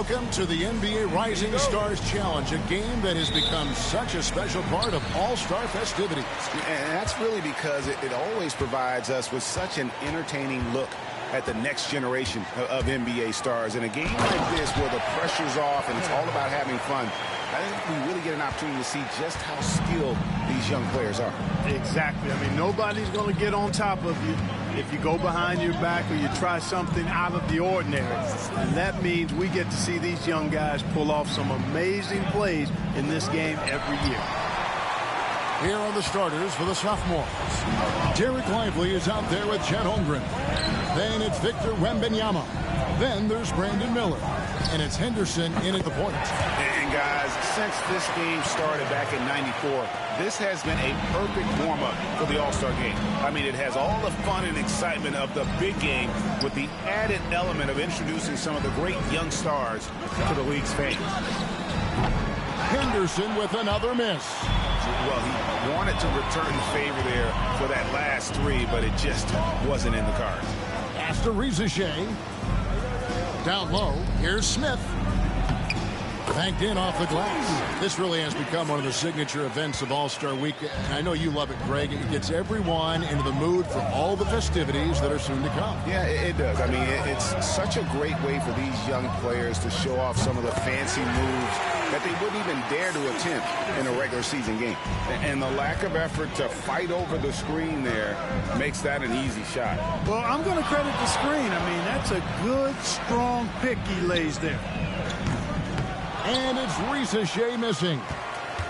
Welcome to the NBA Rising Stars Challenge, a game that has become such a special part of all-star festivities. And that's really because it always provides us with such an entertaining look at the next generation of NBA stars. In a game like this where the pressure's off and it's all about having fun, I think we really get an opportunity to see just how skilled these young players are. Exactly. I mean, nobody's going to get on top of you if you go behind your back or you try something out of the ordinary. And that means we get to see these young guys pull off some amazing plays in this game every year. Here are the starters for the sophomores. Derek Lively is out there with Chet Holmgren. Then it's Victor Wembanyama. Then there's Brandon Miller. And it's Henderson in at the point. And guys, since this game started back in '94, this has been a perfect warm-up for the All-Star game. I mean, it has all the fun and excitement of the big game with the added element of introducing some of the great young stars to the league's fans. Henderson with another miss. Well, he wanted to return the favor there for that last three, but it just wasn't in the cards. Pass to Rizachet. Down low, here's Smith. Banked in off the glass. This really has become one of the signature events of All-Star Week. And I know you love it, Greg. It gets everyone into the mood for all the festivities that are soon to come. Yeah, it does. I mean, it's such a great way for these young players to show off some of the fancy moves that they wouldn't even dare to attempt in a regular season game. And the lack of effort to fight over the screen there makes that an easy shot. Well, I'm going to credit the screen. I mean, that's a good, strong pick he lays there. And it's Rizachet missing.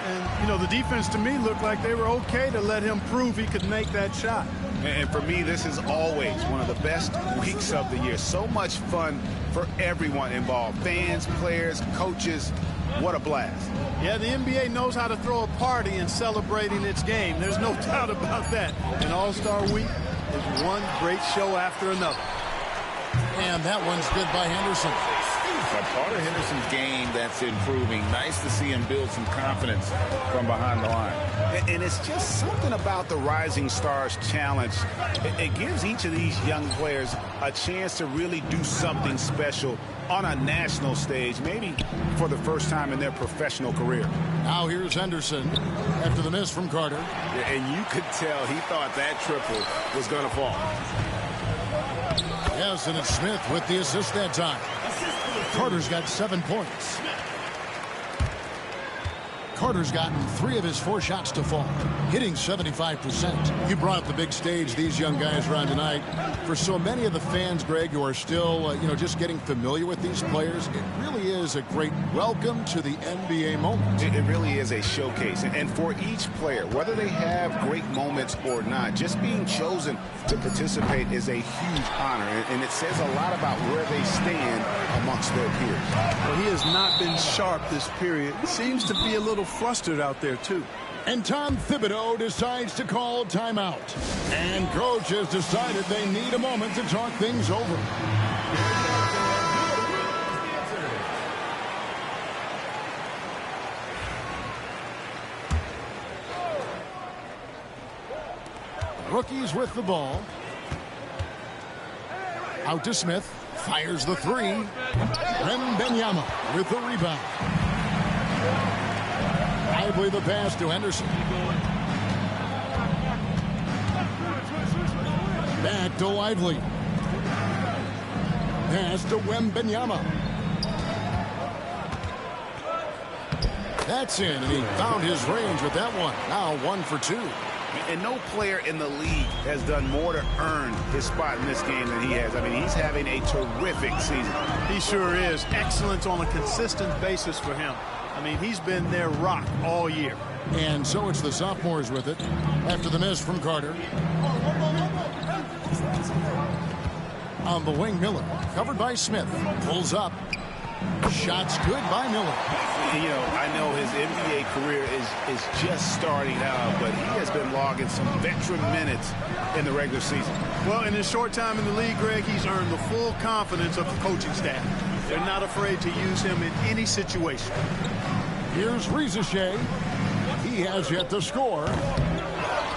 And, you know, the defense to me looked like they were okay to let him prove he could make that shot. And for me, this is always one of the best weeks of the year. So much fun for everyone involved. Fans, players, coaches. What a blast. Yeah, the NBA knows how to throw a party in celebrating its game. There's no doubt about that. And All-Star Week is one great show after another. And that one's good by Henderson. A part of Henderson's game that's improving. Nice to see him build some confidence from behind the line. And it's just something about the Rising Stars Challenge. It gives each of these young players a chance to really do something special on a national stage, maybe for the first time in their professional career. Now here's Henderson after the miss from Carter. And you could tell he thought that triple was going to fall. Yes, and it's Smith with the assist that time. Carter's got 7 points. Carter's gotten 3 of his 4 shots to fall, hitting 75%. You brought the big stage these young guys around tonight. For so many of the fans, Greg, who are still, just getting familiar with these players, it really is a great welcome to the NBA moment. It really is a showcase. And for each player, whether they have great moments or not, just being chosen to participate is a huge honor. And it says a lot about where they stand amongst their peers. Well, he has not been sharp this period. Seems to be a little flustered out there, too. And Tom Thibodeau decides to call timeout. And coach has decided they need a moment to talk things over. Rookies with the ball. Out to Smith. Fires the 3. Wembanyama with the rebound. Lively the pass to Henderson. Back to Lively. Pass to Wembanyama. That's in, and he found his range with that one. Now 1 for 2. And no player in the league has done more to earn his spot in this game than he has. I mean, he's having a terrific season. He sure is. Excellence on a consistent basis for him. I mean, he's been their rock all year. And so it's the sophomores with it after the miss from Carter. On the wing, Miller. Covered by Smith. Pulls up. Shots good by Miller. You know, I know his NBA career is just starting out, but he has been logging some veteran minutes in the regular season. Well, in his short time in the league, Greg, he's earned the full confidence of the coaching staff. They're not afraid to use him in any situation. Here's Rizachet. He has yet to score.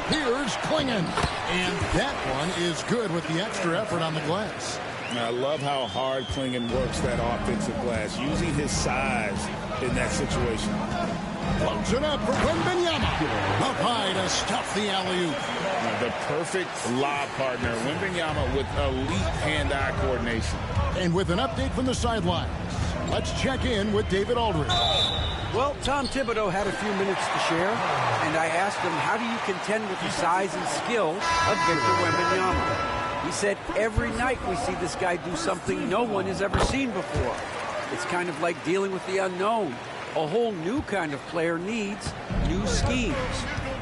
Here's Klingon. And that one is good with the extra effort on the glass. I love how hard Klingon works that offensive glass, using his size in that situation. Floats it up for Wembanyama. Up high to stuff the alley-oop. The perfect lob partner. Wembanyama with elite hand-eye coordination. And with an update from the sidelines, let's check in with David Aldridge. Well, Tom Thibodeau had a few minutes to share, and I asked him, how do you contend with the size and skill of Victor Wembanyama? He said, every night we see this guy do something no one has ever seen before. It's kind of like dealing with the unknown. A whole new kind of player needs new schemes.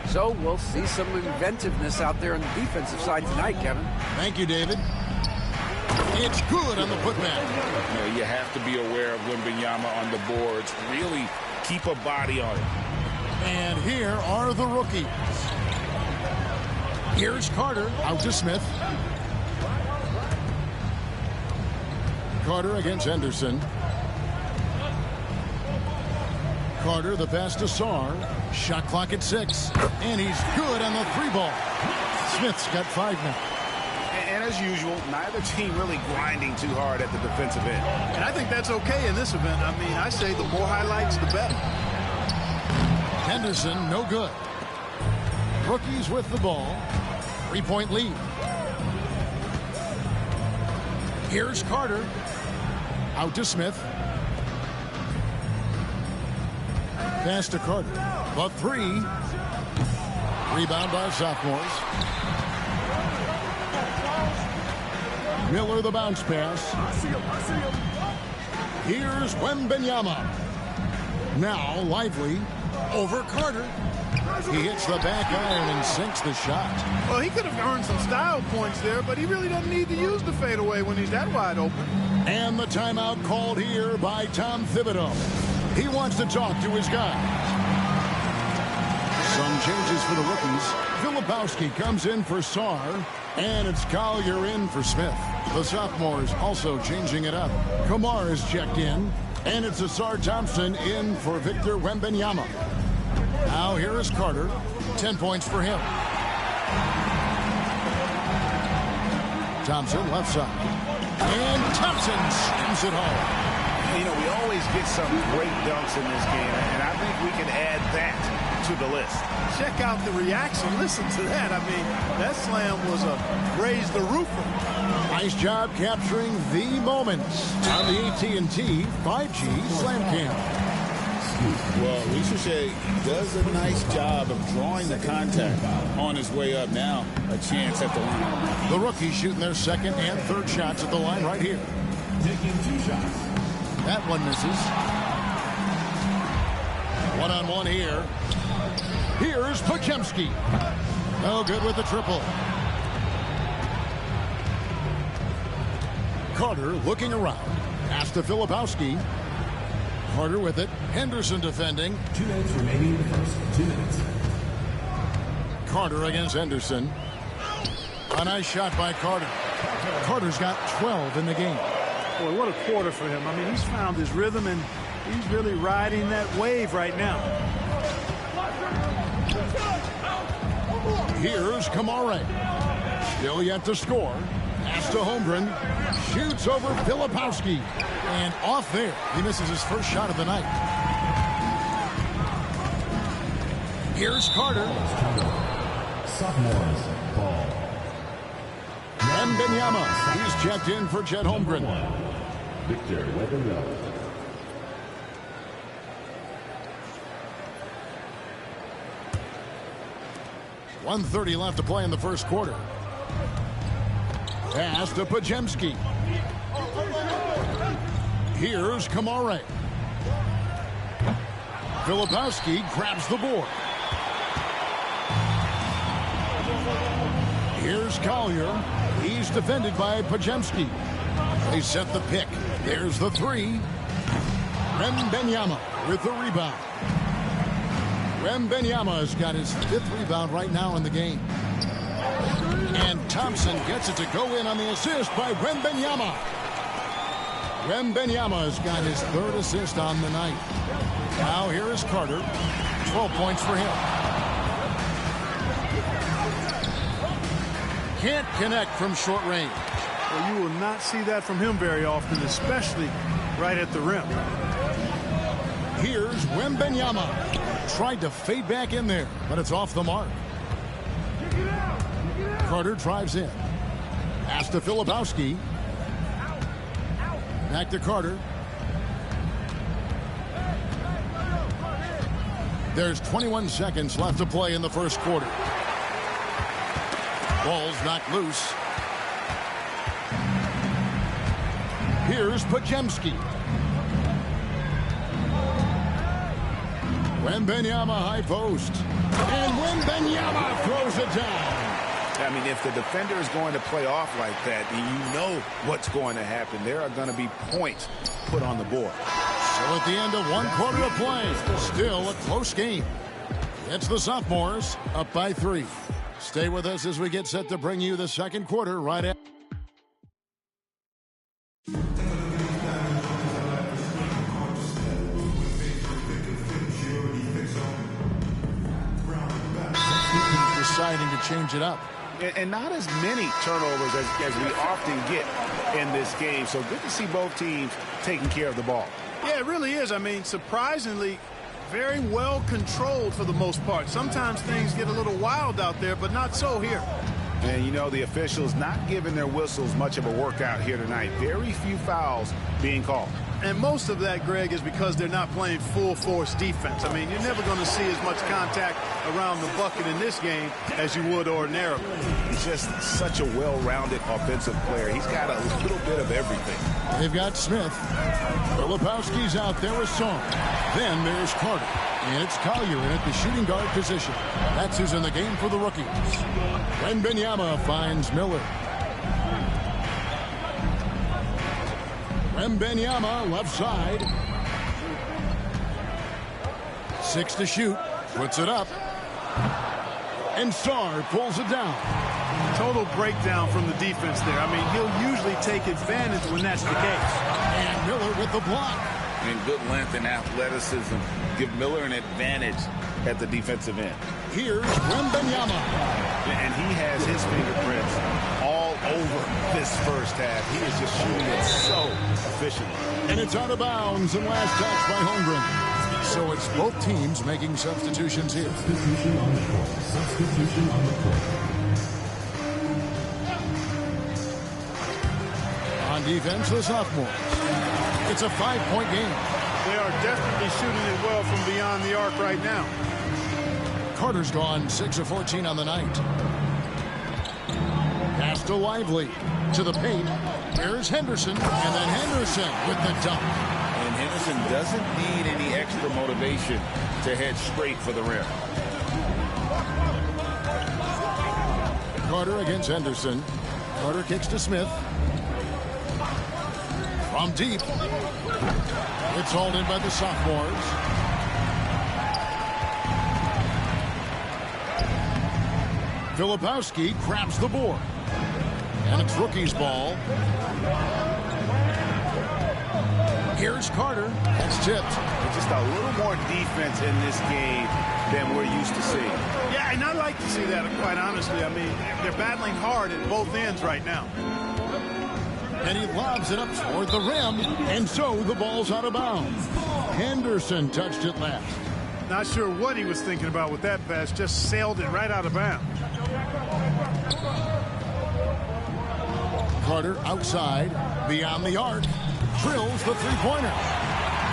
So we'll see some inventiveness out there on the defensive side tonight, Kevin. Thank you, David. It's good on the putback. You have to be aware of Wembanyama on the boards. Really keep a body on it. And here are the rookies. Here's Carter out to Smith. Carter against Henderson. Carter, the pass to Sarr. Shot clock at 6. And he's good on the 3-ball. Smith's got 5 now. And as usual, neither team really grinding too hard at the defensive end. And I think that's okay in this event. I mean, I say the more highlights, the better. Henderson, no good. Rookies with the ball. 3-point lead. Here's Carter. Out to Smith. Pass to Carter. The 3. Rebound by sophomores. Miller the bounce pass. Here's Wembanyama. Now Lively over Carter. He hits the back iron and sinks the shot. Well, he could have earned some style points there, but he really doesn't need to use the fadeaway when he's that wide open. And the timeout called here by Tom Thibodeau. He wants to talk to his guys. Some changes for the rookies. Filipowski comes in for Sarr, and it's Collier in for Smith. The sophomores also changing it up. Kamar is checked in, and it's Asar Thompson in for Victor Wembanyama. Now here is Carter. 10 points for him. Thompson left side. And Thompson slams it home. You know, we always get some great dunks in this game, and I think we can add that to the list. Check out the reaction. Listen to that. I mean, that slam was a raise the roofer. Nice job capturing the moments on the AT&T 5G Slam Cam. Well, Ricochet does a nice job of drawing the contact on his way up. Now a chance at the line. The rookies shooting their second and third shots at the line right here. Taking 2 shots. That one misses. One-on-one here. Here's Podziemski. No good with the triple. Carter looking around. Pass to Filipowski. Carter with it. Henderson defending. 2 minutes remaining in the first. 2 minutes. Carter against Henderson. A nice shot by Carter. Carter's got 12 in the game. Boy, what a quarter for him. I mean, he's found his rhythm, and he's really riding that wave right now. Here's Kamare. Still yet to score. Pass to Holmgren. Shoots over Filipowski. And off there. He misses his first shot of the night. Here's Carter. Sophomores ball. Wembanyama. He's checked in for Chet Holmgren. Victor Wembanyama. .130 left to play in the first quarter. Pass to Podziemski. Here's Kamare. Filipowski grabs the board. Here's Collier. He's defended by Podziemski. They set the pick. There's the 3. Wembanyama with the rebound. Wembanyama has got his 5th rebound right now in the game. And Thompson gets it to go in on the assist by Wembanyama. Wembanyama has got his 3rd assist on the night. Now here is Carter. 12 points for him. Can't connect from short range. Well, you will not see that from him very often, especially right at the rim. Here's Wembanyama. Tried to fade back in there, but it's off the mark. Carter drives in. Pass to Filipowski. Back to Carter. There's 21 seconds left to play in the first quarter. Ball's knocked loose. Here's Pajemski. Wembanyama high post. And Wembanyama throws it down. I mean, if the defender is going to play off like that, then you know what's going to happen. There are going to be points put on the board. So at the end of one quarter of play, still a close game. It's the sophomores up by 3. Stay with us as we get set to bring you the second quarter right after. Deciding to change it up. And not as many turnovers as we often get in this game. So good to see both teams taking care of the ball. Yeah, it really is. I mean, surprisingly, very well controlled for the most part. Sometimes things get a little wild out there, but not so here. And, you know, the officials not giving their whistles much of a workout here tonight. Very few fouls being called. And most of that, Greg, is because they're not playing full-force defense. I mean, you're never going to see as much contact around the bucket in this game as you would ordinarily. He's just such a well-rounded offensive player. He's got a little bit of everything. They've got Smith. Filipowski's out there with Song. Then there's Carter. And it's Collier in at the shooting guard position. That's who's in the game for the rookies. Wembanyama finds Miller. Wembanyama left side. 6 to shoot. Puts it up. And Sarr pulls it down. Total breakdown from the defense there. I mean, he'll usually take advantage when that's the case. And Miller with the block. And good length and athleticism give Miller an advantage at the defensive end. Here's Wembanyama. And he has his fingerprints all over this first half. He is just shooting it so efficiently. And it's out of bounds and last touch by Holmgren. So it's both teams making substitutions here. Substitution on the court. Substitution on the court. On defense, the sophomores. It's a 5-point game. They are definitely shooting it well from beyond the arc right now. Carter's gone 6 of 14 on the night. Pass to Lively. To the paint. Here's Henderson. And then Henderson with the dunk. And Henderson doesn't need any extra motivation to head straight for the rim. Carter against Henderson. Carter kicks to Smith. From deep. It's hauled in by the sophomores. Filipowski grabs the board. And it's rookie's ball. Here's Carter. That's tipped. Just a little more defense in this game than we're used to seeing. Yeah, and I like to see that, quite honestly. I mean, they're battling hard at both ends right now. And he lobs it up toward the rim. And so the ball's out of bounds. Henderson touched it last. Not sure what he was thinking about with that pass. Just sailed it right out of bounds. Carter outside, beyond the arc, drills the three-pointer.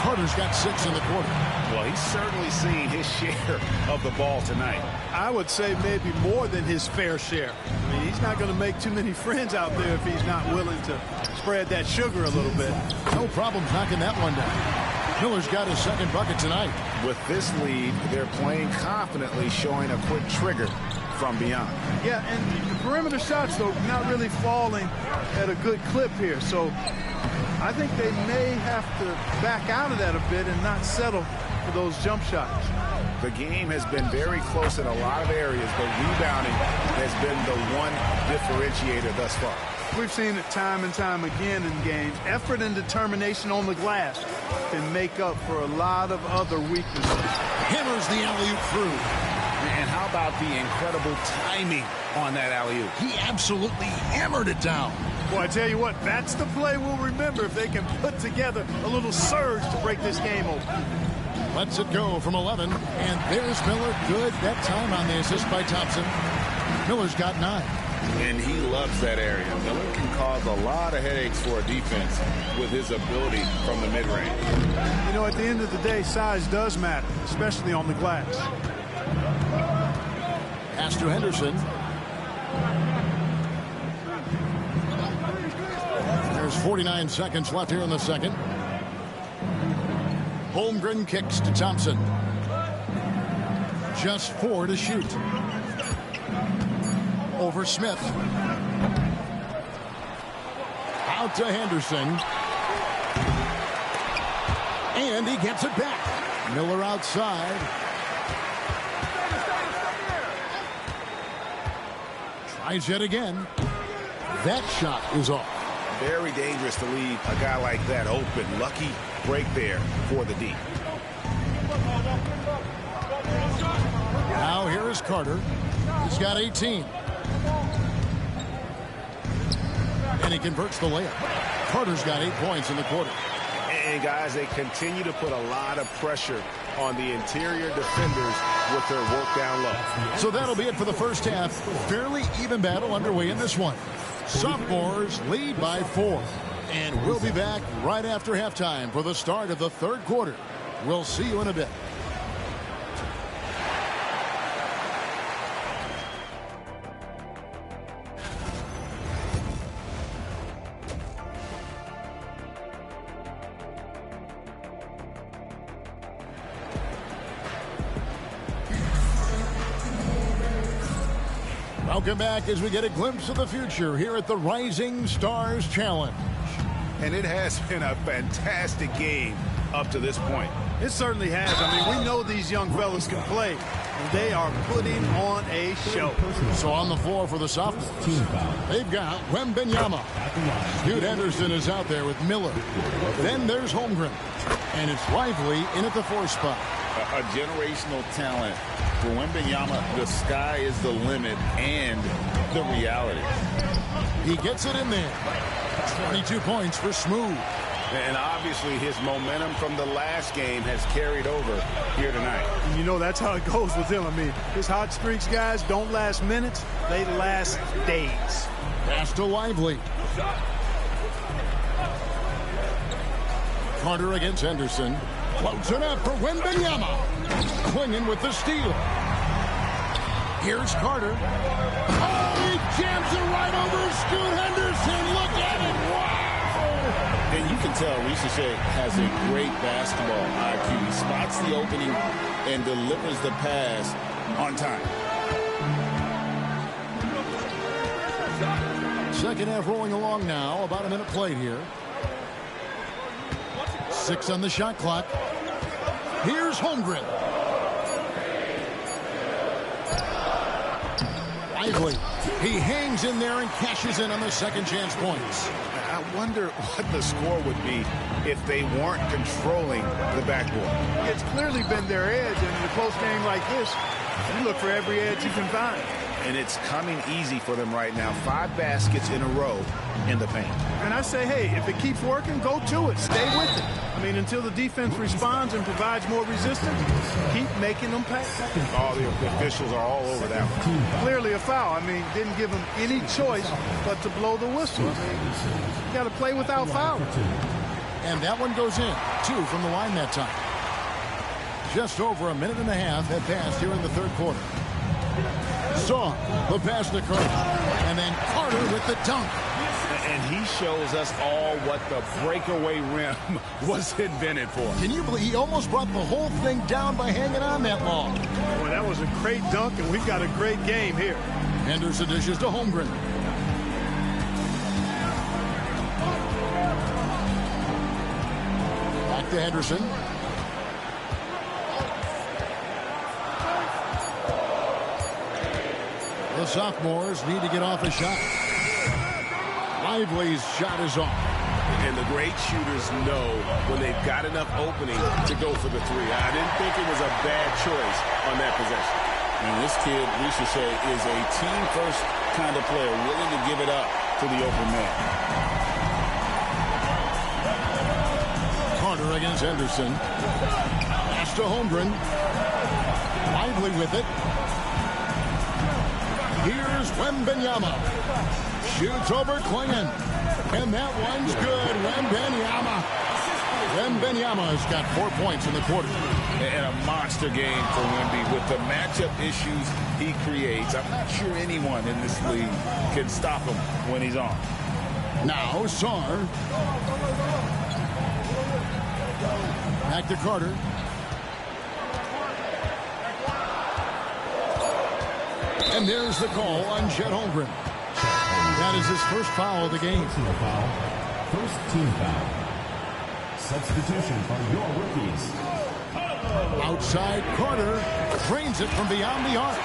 Carter's got 6 in the quarter. Well, he's certainly seen his share of the ball tonight. I would say maybe more than his fair share. I mean, he's not going to make too many friends out there if he's not willing to spread that sugar a little bit. No problem knocking that one down. Miller's got his second bucket tonight. With this lead, they're playing confidently, showing a quick trigger from beyond. Yeah, and the perimeter shots, though, not really falling at a good clip here. So I think they may have to back out of that a bit and not settle for those jump shots. The game has been very close in a lot of areas, but rebounding has been the one differentiator thus far. We've seen it time and time again in games. Effort and determination on the glass can make up for a lot of other weaknesses. Hammers the alley-oop through. And how about the incredible timing on that alley-oop? He absolutely hammered it down. Boy, I tell you what, that's the play we'll remember if they can put together a little surge to break this game open. Lets it go from 11, and there's Miller. Good that time on the assist by Thompson. Miller's got 9. And he loves that area. Miller can cause a lot of headaches for a defense with his ability from the mid-range. You know, at the end of the day, size does matter, especially on the glass. Pass to Henderson. There's 49 seconds left here in the second. Holmgren kicks to Thompson. Just 4 to shoot. Over Smith. Out to Henderson. And he gets it back. Miller outside. Tries yet again. That shot is off. Very dangerous to leave a guy like that open. Lucky break there for the D. Now here is Carter. He's got 18. And he converts the layup. Carter's got 8 points in the quarter. And guys, they continue to put a lot of pressure on the interior defenders with their work down low. So that'll be it for the first half. Fairly even battle underway in this one. Sophomores lead by 4. And we'll be back right after halftime for the start of the third quarter. We'll see you in a bit. Welcome back as we get a glimpse of the future here at the Rising Stars Challenge. And it has been a fantastic game up to this point. It certainly has. I mean, we know these young fellas can play, and they are putting on a show. So on the floor for the sophomores, they've got Wembenyama. Scoot Henderson is out there with Miller. Then there's Holmgren. And it's Lively in at the 4 spot. A generational talent. For Wembenyama, the sky is the limit and the reality. He gets it in there. 22 points for Smooth. And obviously his momentum from the last game has carried over here tonight. And you know, that's how it goes with him. I mean, his hot streaks, guys, don't last minutes. They last days. Pass to Lively. Carter against Henderson. Floats it up for Wembenyama. Clinging with the steal. Here's Carter. Oh, he jams it right over Scoot Henderson. Look at it. Wow. And you can tell Shea has a great basketball IQ. He spots the opening and delivers the pass on time. Second half rolling along now. About a minute played here. 6 on the shot clock. Here's Holmgren. Lively. He hangs in there and cashes in on the second chance points. I wonder what the score would be if they weren't controlling the backboard. It's clearly been their edge, and in a close game like this, you look for every edge you can find. And it's coming easy for them right now. 5 baskets in a row in the paint. And I say, hey, if it keeps working, go to it. Stay with it. I mean, until the defense responds and provides more resistance, keep making them pay. All the officials are all over that one. Clearly a foul. I mean, didn't give them any choice but to blow the whistle. I mean, you got to play without fouling. And that one goes in. 2 from the line that time. Just over a minute and a half had passed here in the third quarter. Saw the pass to Carter. And then Carter with the dunk. And he shows us all what the breakaway rim was invented for. Can you believe he almost brought the whole thing down by hanging on that long? Boy, that was a great dunk, and we've got a great game here. Henderson dishes to Holmgren. Back to Henderson. The sophomores need to get off a shot. Lively's shot is off. And the great shooters know when they've got enough opening to go for the 3. I didn't think it was a bad choice on that possession. And this kid, Shea, is a team-first kind of player, willing to give it up to to the open man. Carter against Henderson. Pass to Holmgren. Lively with it. Here's Wembanyama. Shoots over Klingon. And that one's good. Wembanyama's got 4 points in the quarter. And a monster game for Wemby with the matchup issues he creates. I'm not sure anyone in this league can stop him when he's on. Now Sarr. Back to Carter. And there's the call on Chet Holmgren. That is his first foul of the game. Personal foul. First team foul. Substitution for your rookies. Outside, Carter drains it from beyond the arc.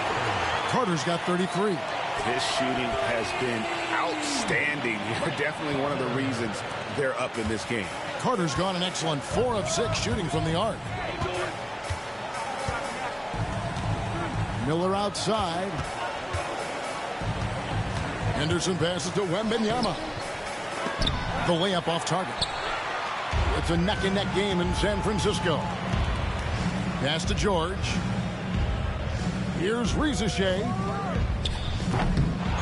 Carter's got 33. His shooting has been outstanding. Definitely one of the reasons they're up in this game. Carter's gone an excellent 4 of 6 shooting from the arc. Miller outside. Henderson passes to Wembanyama. The layup off target. It's a neck-and-neck game in San Francisco. Pass to George. Here's Rizachet.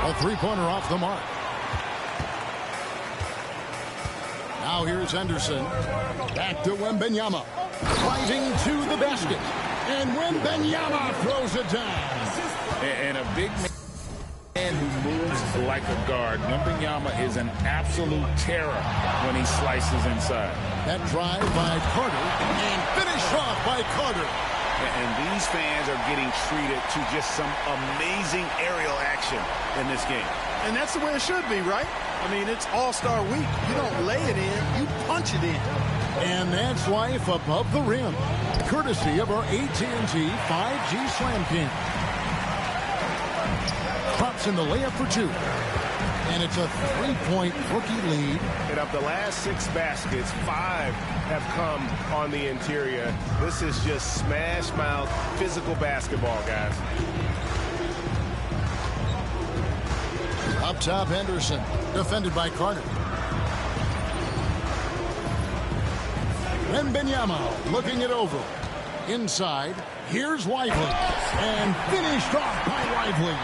A three-pointer off the mark. Now here's Henderson. Back to Wembanyama. Driving to the basket. And Wembanyama throws it down. And a big man who moves like a guard. Wembanyama is an absolute terror when he slices inside. That drive by Carter and finished off by Carter. And these fans are getting treated to just some amazing aerial action in this game. And that's the way it should be, right? I mean, it's All-Star Week. You don't lay it in, you punch it in. And that's life above the rim, courtesy of our AT&T 5G Slam King. Drops in the layup for 2. And it's a 3-point rookie lead. And of the last 6 baskets, 5 have come on the interior. This is just smash mouth physical basketball, guys. Up top, Henderson, defended by Carter. Wembanyama looking it over. Inside, here's Lively. And finished off by Lively.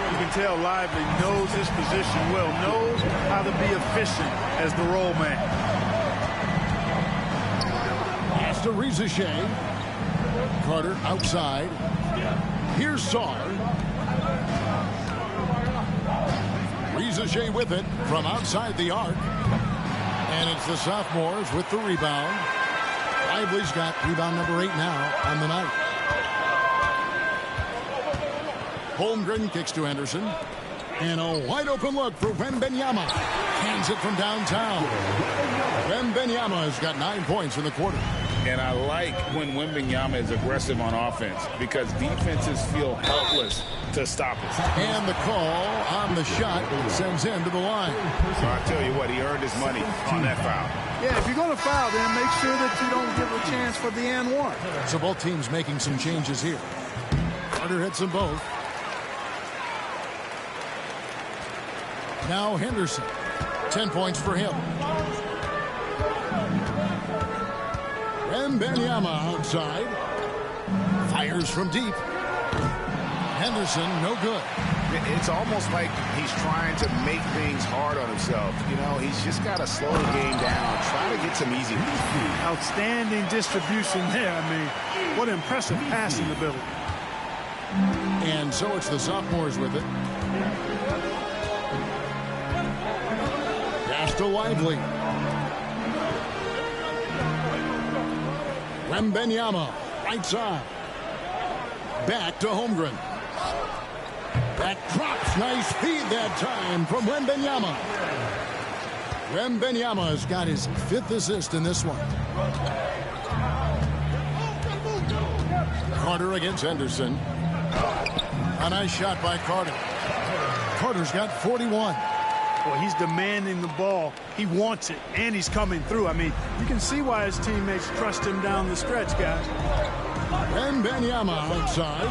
You can tell Lively knows his position well, knows how to be efficient as the roll man. Pass to Rizachet. Carter outside. Here's Sarr. Rizachet with it from outside the arc. And it's the sophomores with the rebound. Lively's got rebound number 8 now on the night. Holmgren kicks to Henderson. And a wide open look for Wembanyama. Hands it from downtown. Wembanyama has got 9 points in the quarter. And I like when Wembanyama is aggressive on offense because defenses feel helpless to stop it. And the call on the shot sends him to the line. So I tell you what, he earned his money on that foul. Yeah, if you're going to foul, then make sure that you don't give a chance for the and one. So both teams making some changes here. Carter hits them both. Now Henderson. 10 points for him. Wembanyama outside. Fires from deep. Henderson, no good. It's almost like he's trying to make things hard on himself. You know, he's just got to slow the game down, try to get some easy. Outstanding distribution there. I mean, what impressive passing ability. And so it's the sophomores with it. Pass to Lively. Wembanyama, right side. Back to Holmgren. That drops. Nice feed that time from Wembanyama. Wembanyama's got his 5th assist in this one. Carter against Henderson. A nice shot by Carter. Carter's got 41. Well, he's demanding the ball. He wants it, and he's coming through. I mean, you can see why his teammates trust him down the stretch, guys. Wembanyama outside.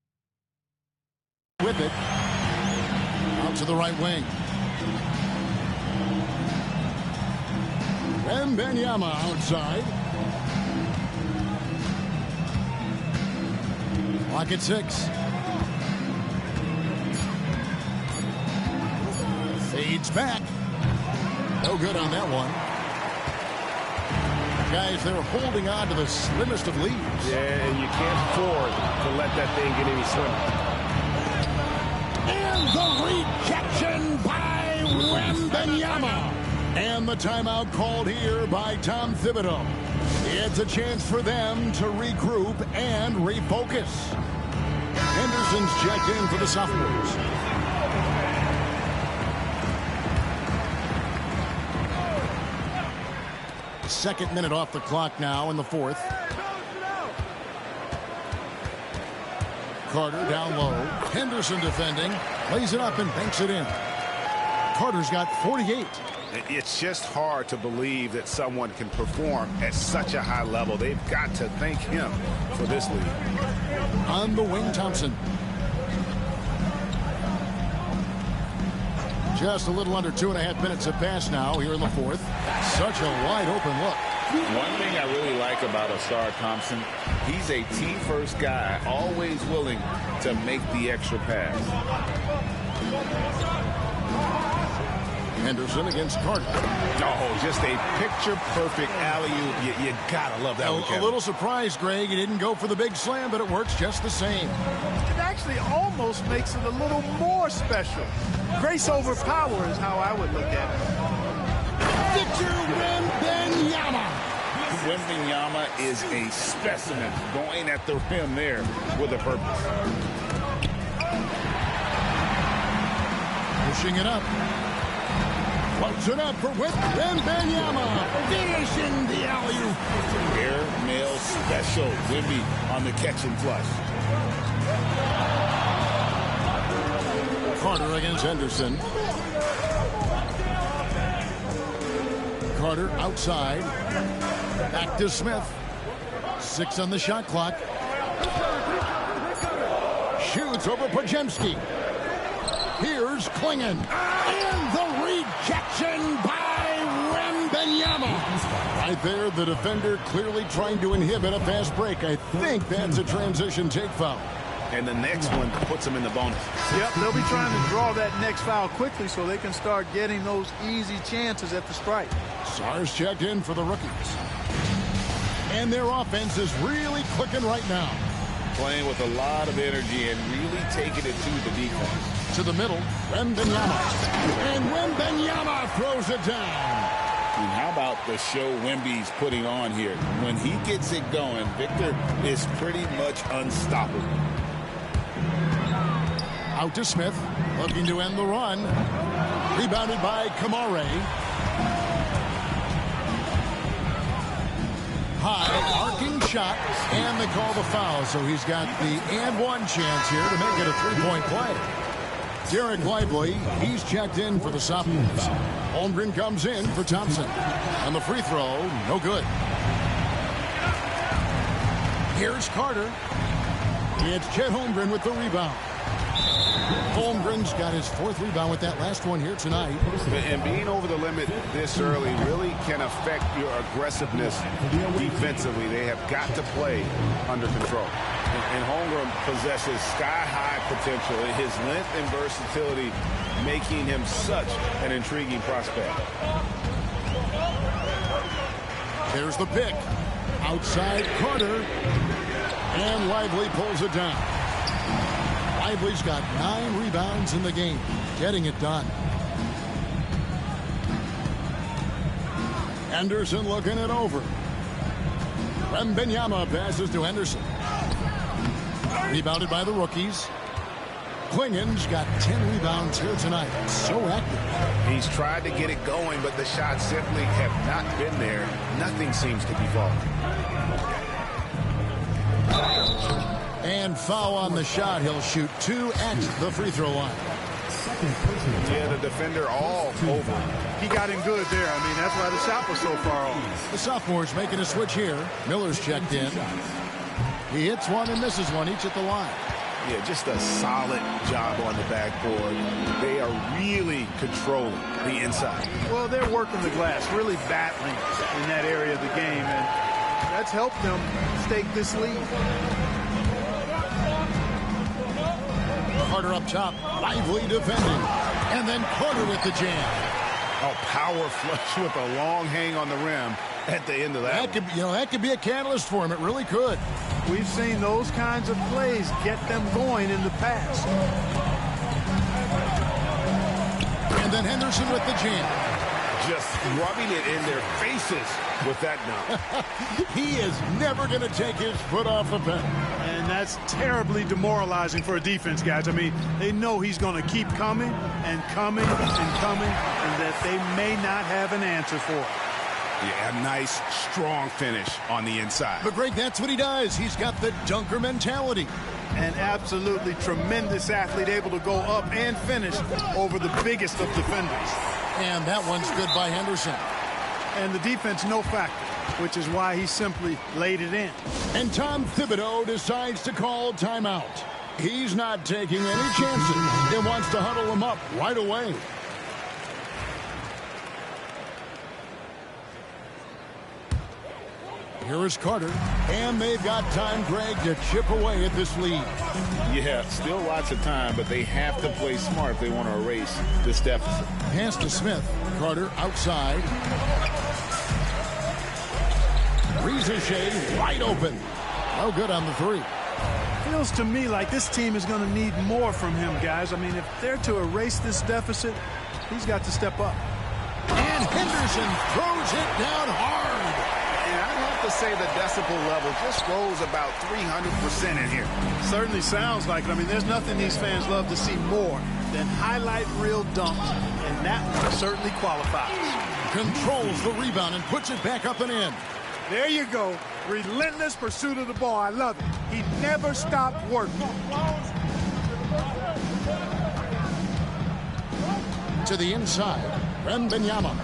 the right wing. Wembanyama outside. Clock at 6. Fades back. No good on that one. Guys, they're holding on to the slimmest of leads. Yeah, and you can't afford to let that thing get any slimmer. And the rejection by Wembanyama. And the timeout called here by Tom Thibodeau. It's a chance for them to regroup and refocus. Henderson's checked in for the sophomores. Second minute off the clock now in the fourth. Carter down low. Henderson defending. Lays it up and banks it in. Carter's got 48. It's just hard to believe that someone can perform at such a high level. They've got to thank him for this lead. On the wing, Thompson. Just a little under 2.5 minutes have passed now here in the fourth. Such a wide open look. One thing I really like about Ausar Thompson, he's a team-first guy, always willing to make the extra pass. Henderson against Carter. Oh, just a picture-perfect alley-oop. You gotta love that one, Kevin. A little surprised, Greg. He didn't go for the big slam, but it works just the same. It actually almost makes it a little more special. Grace over power is how I would look at it. Victor Wembanyama. Wembanyama is a specimen going at the rim there with a purpose. Pushing it up. Floats it up for Wembanyama. Finishing the alley-oop. Air mail special. Wemby on the catch and flush. Carter against Henderson. Carter outside. Back to Smith. 6 on the shot clock. Shoots over Podziemski. Here's Klingon. And the rejection by Wembanyama. Right there, the defender clearly trying to inhibit a fast break. I think that's a transition take foul. And the next one puts them in the bonus. Yep, they'll be trying to draw that next foul quickly so they can start getting those easy chances at the strike. Sars checked in for the rookies. And their offense is really clicking right now. Playing with a lot of energy and really taking it to the defense. To the middle, Wembanyama. And Wembanyama throws it down. And how about the show Wemby's putting on here? When he gets it going, Victor is pretty much unstoppable. Out to Smith, looking to end the run. Rebounded by Kamare. High, arcing shot, and they call the foul. So he's got the and one chance here to make it a three-point play. Derek Lively, he's checked in for the sophomores. Holmgren comes in for Thompson. And the free throw, no good. Here's Carter. It's Chet Holmgren with the rebound. Holmgren's got his 4th rebound with that last one here tonight. And being over the limit this early really can affect your aggressiveness defensively. They have got to play under control. And Holmgren possesses sky-high potential. His length and versatility making him such an intriguing prospect. There's the pick. Outside Carter. And Lively pulls it down. Lively's got 9 rebounds in the game. Getting it done. Henderson looking it over. Wembanyama passes to Henderson. Rebounded by the rookies. Klingon's got 10 rebounds here tonight. So active. He's tried to get it going, but the shots simply have not been there. Nothing seems to be falling. And foul on the shot. He'll shoot 2 at the free throw line. Yeah, the defender all over. He got in good there. I mean, that's why the shot was so far off. The sophomores making a switch here. Miller's checked in. He hits one and misses one, each at the line. Yeah, just a solid job on the backboard. They are really controlling the inside. Well, they're working the glass, really battling in that area of the game, and that's helped them stake this lead. Carter up top, lively defending. And then Carter with the jam. Oh, power flush with a long hang on the rim at the end of that. That could be a catalyst for him. It really could. We've seen those kinds of plays get them going in the past. And then Henderson with the jam. Just rubbing it in their faces with that dunk. He is never going to take his foot off the pedal. And that's terribly demoralizing for a defense, guys. I mean, they know he's going to keep coming and coming and coming, and that they may not have an answer for it. Yeah, a nice, strong finish on the inside. But, Greg, that's what he does. He's got the dunker mentality. An absolutely tremendous athlete, able to go up and finish over the biggest of defenders. And that one's good by Henderson. And the defense, no factor, which is why he simply laid it in. And Tom Thibodeau decides to call timeout. He's not taking any chances. He wants to huddle them up right away. Here is Carter, and they've got time, Greg, to chip away at this lead. Yeah, still lots of time, but they have to play smart if they want to erase this deficit. Pass to Smith. Carter outside. Shea wide open. No good on the three. Feels to me like this team is going to need more from him, guys. I mean, if they're to erase this deficit, he's got to step up. And Henderson throws it down hard. And I'd have to say the decibel level just rose about 300% in here. Certainly sounds like it. I mean, there's nothing these fans love to see more than highlight reel dunks, and that one certainly qualifies. Controls the rebound and puts it back up and in. There you go. Relentless pursuit of the ball. I love it. He never stopped working. To the inside. Wembanyama.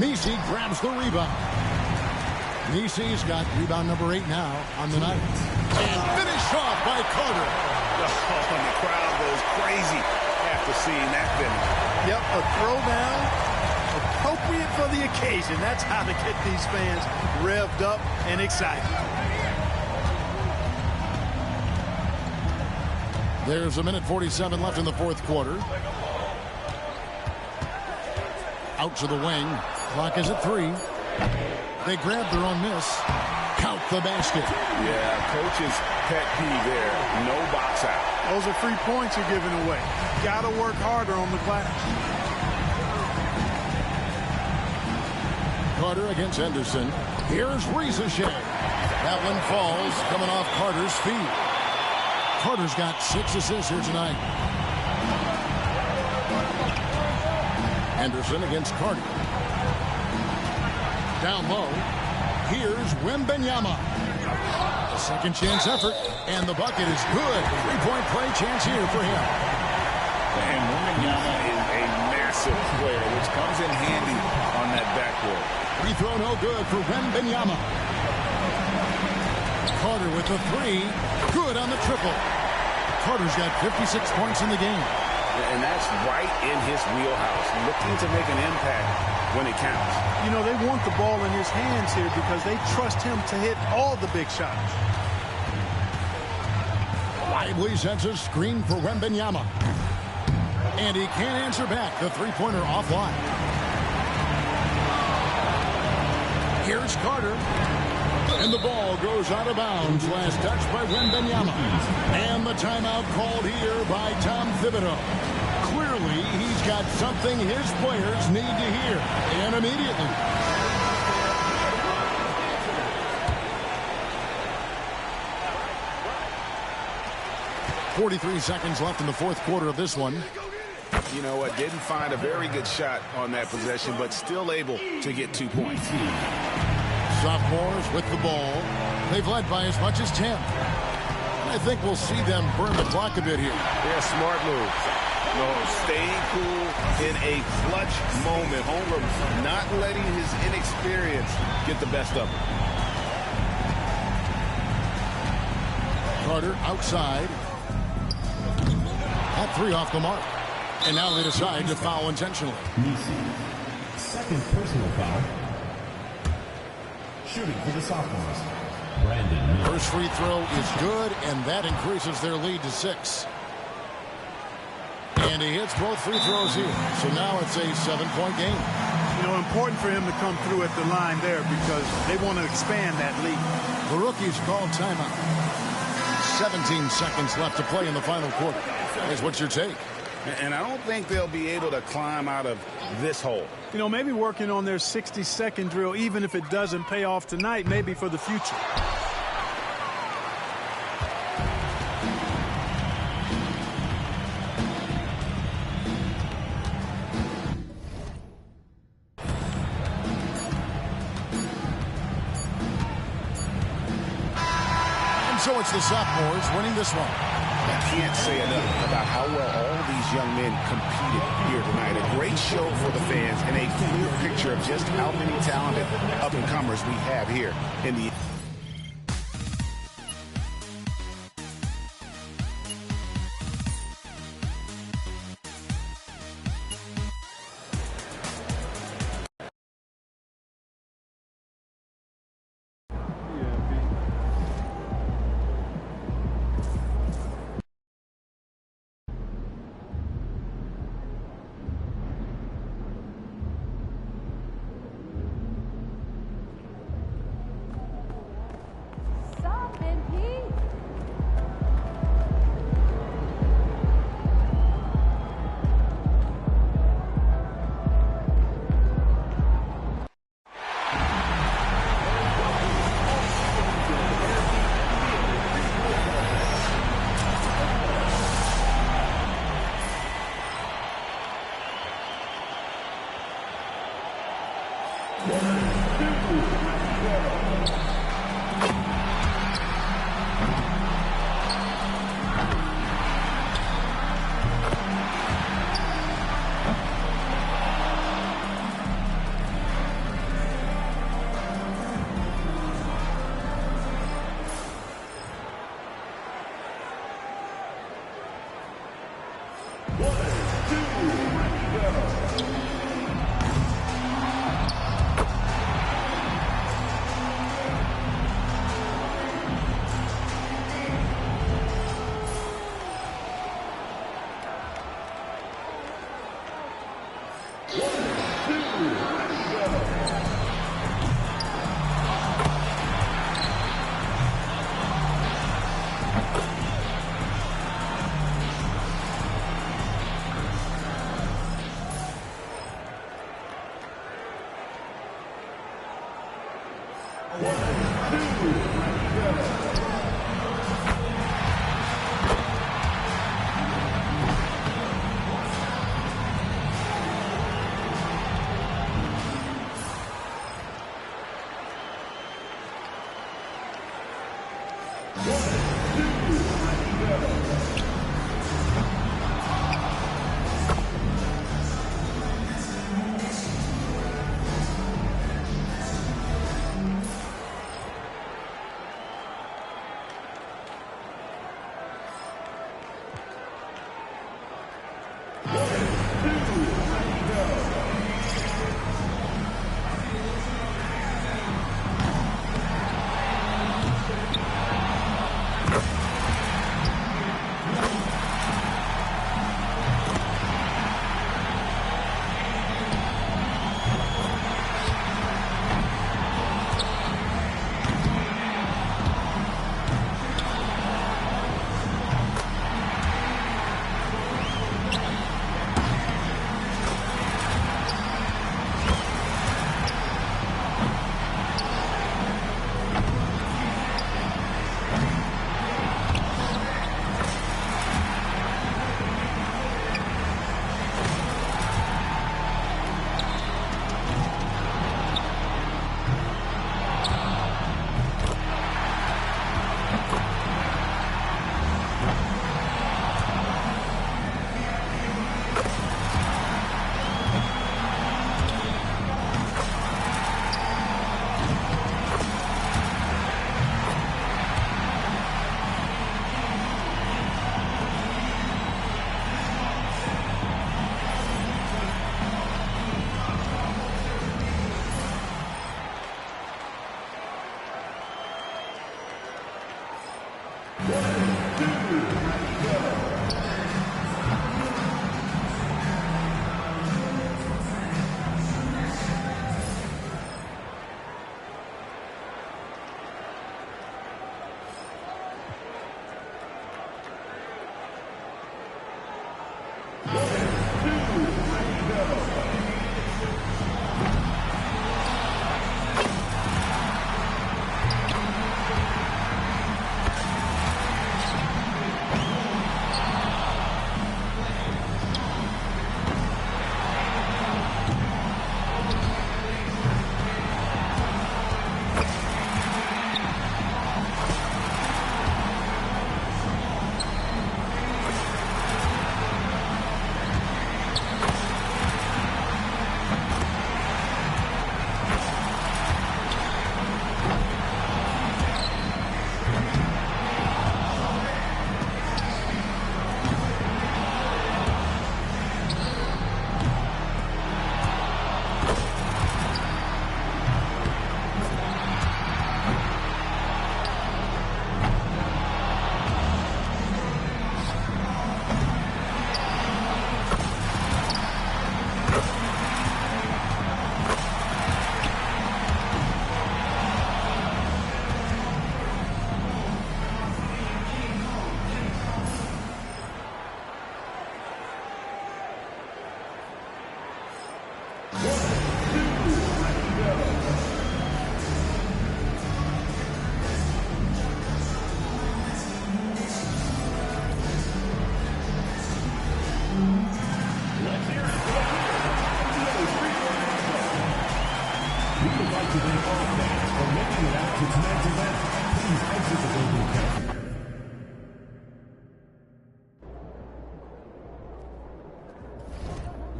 Myc grabs the rebound. Myc's got rebound number 8 now on the night. And finished off by Carter. Oh, and the crowd goes crazy after seeing that finish. Yep, a throwdown. Appropriate for the occasion. That's how to get these fans revved up and excited. There's 1:47 left in the fourth quarter. Out to the wing. Clock is at 3. They grab their own miss. Count the basket. Yeah, coach's pet peeve there. No box out. Those are free points you're giving away. Got to work harder on the glass. Carter against Henderson. Here's Shea. That one falls, coming off Carter's feet. Carter's got 6 assists here tonight. Henderson against Carter. Down low. Here's Wembanyama. A second chance effort, and the bucket is good. 3-point play chance here for him. And Wembanyama is a massive player, which comes in handy on that backboard. Free throw no good for Wembanyama. Carter with the 3. Good on the triple. Carter's got 56 points in the game. And that's right in his wheelhouse. Looking to make an impact when it counts. You know, they want the ball in his hands here because they trust him to hit all the big shots. Lively sends a screen for Wembanyama. And he can't answer back. The three-pointer offline. Here's Carter. And the ball goes out of bounds. Last touch by Wembanyama. And the timeout called here by Tom Thibodeau. Clearly, he's got something his players need to hear. And immediately. .43 seconds left in the fourth quarter of this one. You know what? Didn't find a very good shot on that possession, but still able to get 2 points. Sophomores with the ball. They've led by as much as 10. And I think we'll see them burn the clock a bit here. Yeah, smart move. No, staying cool in a clutch moment. Holmgren not letting his inexperience get the best of him. Carter outside. All three off the mark. And now they decide to foul intentionally. Second personal foul. Shooting for the sophomores, Brandon Miller. First free throw is good, and that increases their lead to 6. And he hits both free throws here. So now it's a 7-point game. You know, important for him to come through at the line there because they want to expand that lead. The rookies called timeout. 17 seconds left to play in the final quarter. Here's what's your take? And I don't think they'll be able to climb out of this hole. You know, maybe working on their 60-second drill, even if it doesn't pay off tonight, maybe for the future. And so it's the sophomores winning this one. I can't say enough about how well all these young men competed here tonight. A great show for the fans and a clear picture of just how many talented up-and-comers we have here in the...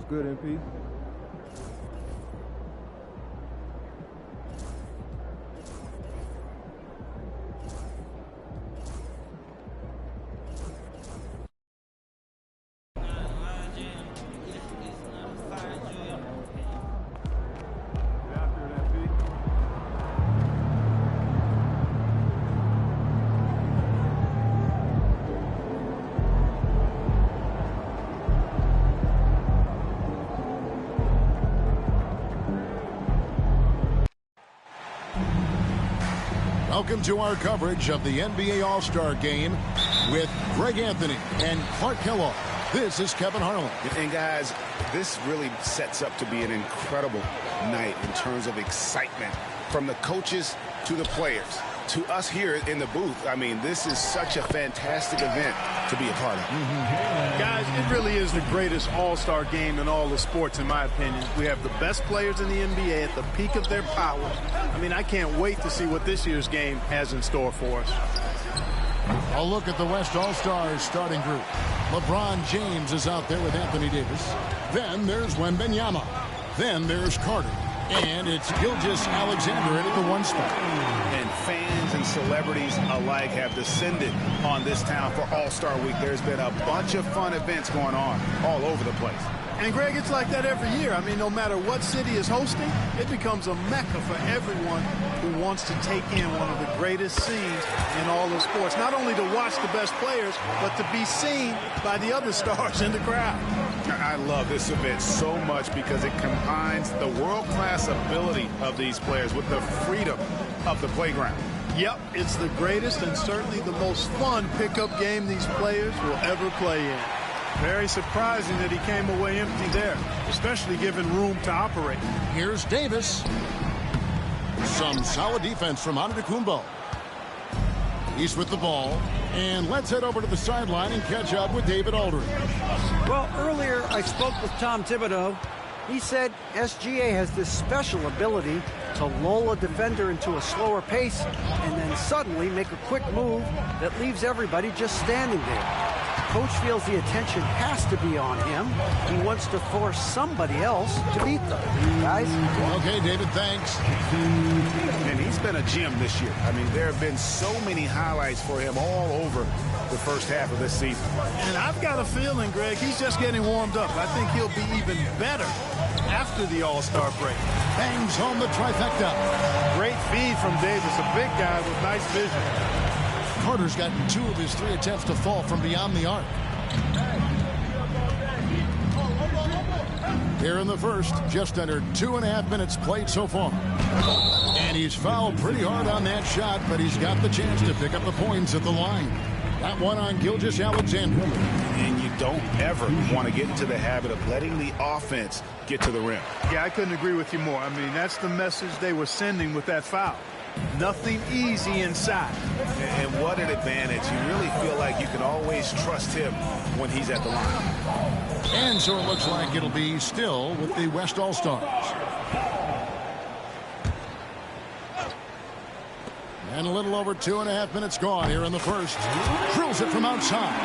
Good, MP. Welcome to our coverage of the NBA All-Star Game with Greg Anthony and Clark Kellogg. This is Kevin Harlan. And guys, this really sets up to be an incredible night in terms of excitement from the coaches to the players to us here in the booth. I mean, this is such a fantastic event to be a part of. Guys, it really is the greatest all-star game in all the sports, in my opinion. We have the best players in the NBA at the peak of their powers. I mean, I can't wait to see what this year's game has in store for us. A look at the West All-Stars starting group. LeBron James is out there with Anthony Davis. Then there's Wembanyama. Then there's Carter. And it's Gilgeous-Alexander in at the 1 spot. And fans and celebrities alike have descended on this town for All-Star Week. There's been a bunch of fun events going on all over the place. And, Greg, it's like that every year. I mean, no matter what city is hosting, it becomes a mecca for everyone who wants to take in one of the greatest scenes in all of sports. Not only to watch the best players, but to be seen by the other stars in the crowd. I love this event so much because it combines the world-class ability of these players with the freedom of the playground. Yep, it's the greatest and certainly the most fun pickup game these players will ever play in. Very surprising that he came away empty there, especially given room to operate. Here's Davis. Some solid defense from Antetokounmpo. He's with the ball. And let's head over to the sideline and catch up with David Aldridge. Well, earlier I spoke with Tom Thibodeau. He said SGA has this special ability to lull a defender into a slower pace and then suddenly make a quick move that leaves everybody just standing there. Coach feels the attention has to be on him. He wants to force somebody else to beat them. Guys? Okay, David, thanks. And he's been a gem this year. I mean, there have been so many highlights for him all over the first half of this season. And I've got a feeling, Greg, he's just getting warmed up. I think he'll be even better after the All-Star break. Bangs home the trifecta. Great feed from Davis, a big guy with nice vision. Carter's gotten 2 of his 3 attempts to fall from beyond the arc. Here in the first, just under 2.5 minutes played so far. And he's fouled pretty hard on that shot, but he's got the chance to pick up the points at the line. That one on Gilgeous-Alexander. And you don't ever want to get into the habit of letting the offense get to the rim. Yeah, I couldn't agree with you more. I mean, that's the message they were sending with that foul. Nothing easy inside. And what an advantage. You really feel like you can always trust him when he's at the line. And so it looks like it'll be still with the West All-Stars. And a little over 2.5 minutes gone here in the first. Drills it from outside.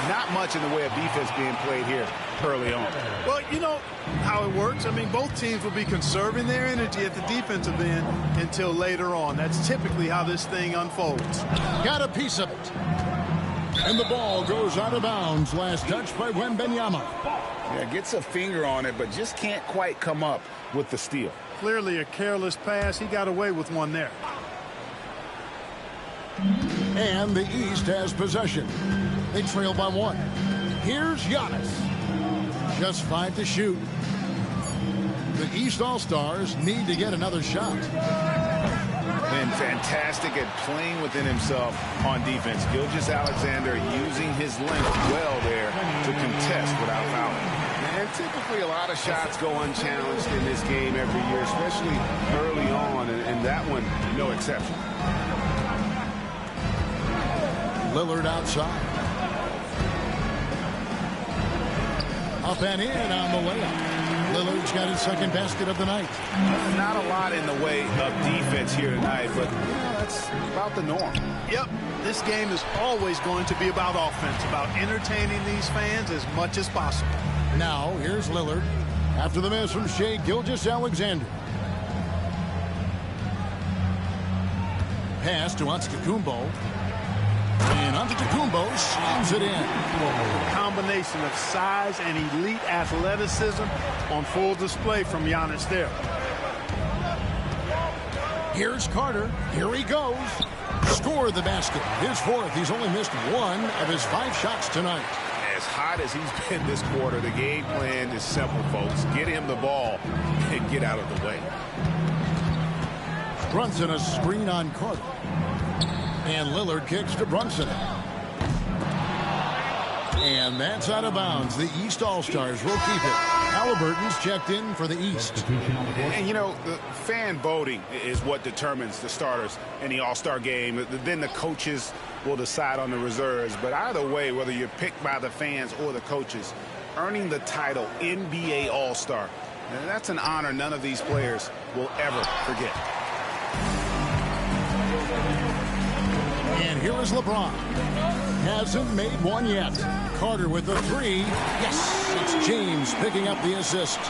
Not much in the way of defense being played here early on. Well, you know how it works. I mean, both teams will be conserving their energy at the defensive end until later on. That's typically how this thing unfolds. Got a piece of it. And the ball goes out of bounds. Last touch by Wembanyama. Yeah, gets a finger on it, but just can't quite come up with the steal. Clearly a careless pass. He got away with one there. And the East has possession. They trail by 1. Here's Giannis. Just 5 to shoot. The East All-Stars need to get another shot. And fantastic at playing within himself on defense. Gilgeous-Alexander using his length well there to contest without fouling. And typically a lot of shots go unchallenged in this game every year, especially early on, and that one, no exception. Lillard outside. Up and in on the layup. Lillard's got his second basket of the night. Not a lot in the way of defense here tonight, but that's about the norm. Yep, this game is always going to be about offense, about entertaining these fans as much as possible. Now, here's Lillard. After the miss from Shai Gilgeous-Alexander. Pass to Antetokounmpo. And Antetokounmpo slams it in. A combination of size and elite athleticism on full display from Giannis there. Here's Carter. Here he goes. Scored the basket. His 4th. He's only missed 1 of his 5 shots tonight. As hot as he's been this quarter, the game plan is simple, folks. Get him the ball and get out of the way. Brunson a screen on Carter. And Lillard kicks to Brunson. And that's out of bounds. The East All-Stars will keep it. Halliburton's checked in for the East. And, you know, the fan voting is what determines the starters in the All-Star game. Then the coaches will decide on the reserves. But either way, whether you're picked by the fans or the coaches, earning the title NBA All-Star, that's an honor none of these players will ever forget. And here is LeBron. Hasn't made one yet. Carter with the 3. Yes, it's James picking up the assist.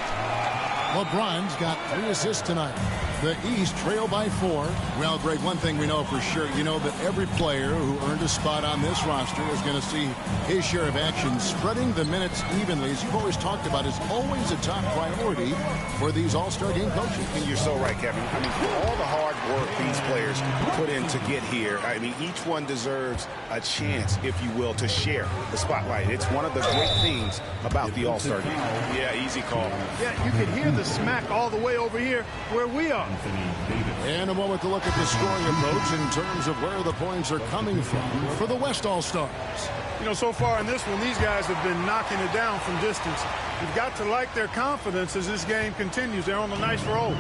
LeBron's got 3 assists tonight. The East trail by 4. Well, Greg, one thing we know for sure, you know that every player who earned a spot on this roster is going to see his share of action. Spreading the minutes evenly, as you've always talked about, is always a top priority for these All-Star game coaches. And you're so right, Kevin. I mean, for all the hard work these players put in to get here, I mean, each one deserves a chance, if you will, to share the spotlight. It's one of the great things about the All-Star game. Yeah, easy call. Yeah, you can hear the smack all the way over here where we are. And a moment to look at the scoring approach in terms of where the points are coming from for the West All-Stars. You know, so far in this one, these guys have been knocking it down from distance. You've got to like their confidence as this game continues. They're on a nice roll.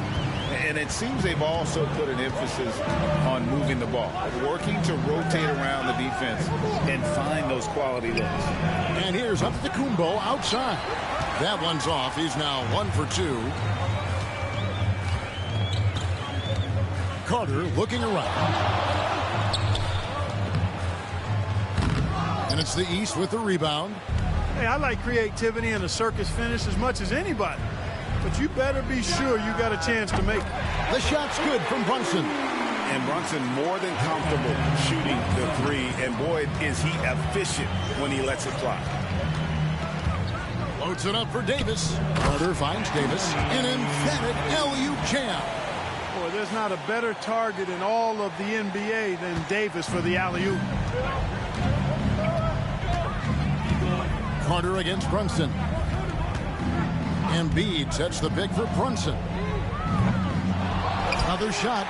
And it seems they've also put an emphasis on moving the ball, working to rotate around the defense and find those quality looks. And here's Antetokounmpo outside. That one's off. He's now 1 for 2. Carter looking around. And it's the East with the rebound. Hey, I like creativity and a circus finish as much as anybody. But you better be sure you got a chance to make it. The shot's good from Brunson. And Brunson more than comfortable shooting the 3. And boy, is he efficient when he lets it fly. Loads it up for Davis. Carter finds Davis. An emphatic LU jam. Boy, Well, there's not a better target in all of the NBA than Davis for the alley-oop. Carter against Brunson. Embiid sets the pick for Brunson. Another shot.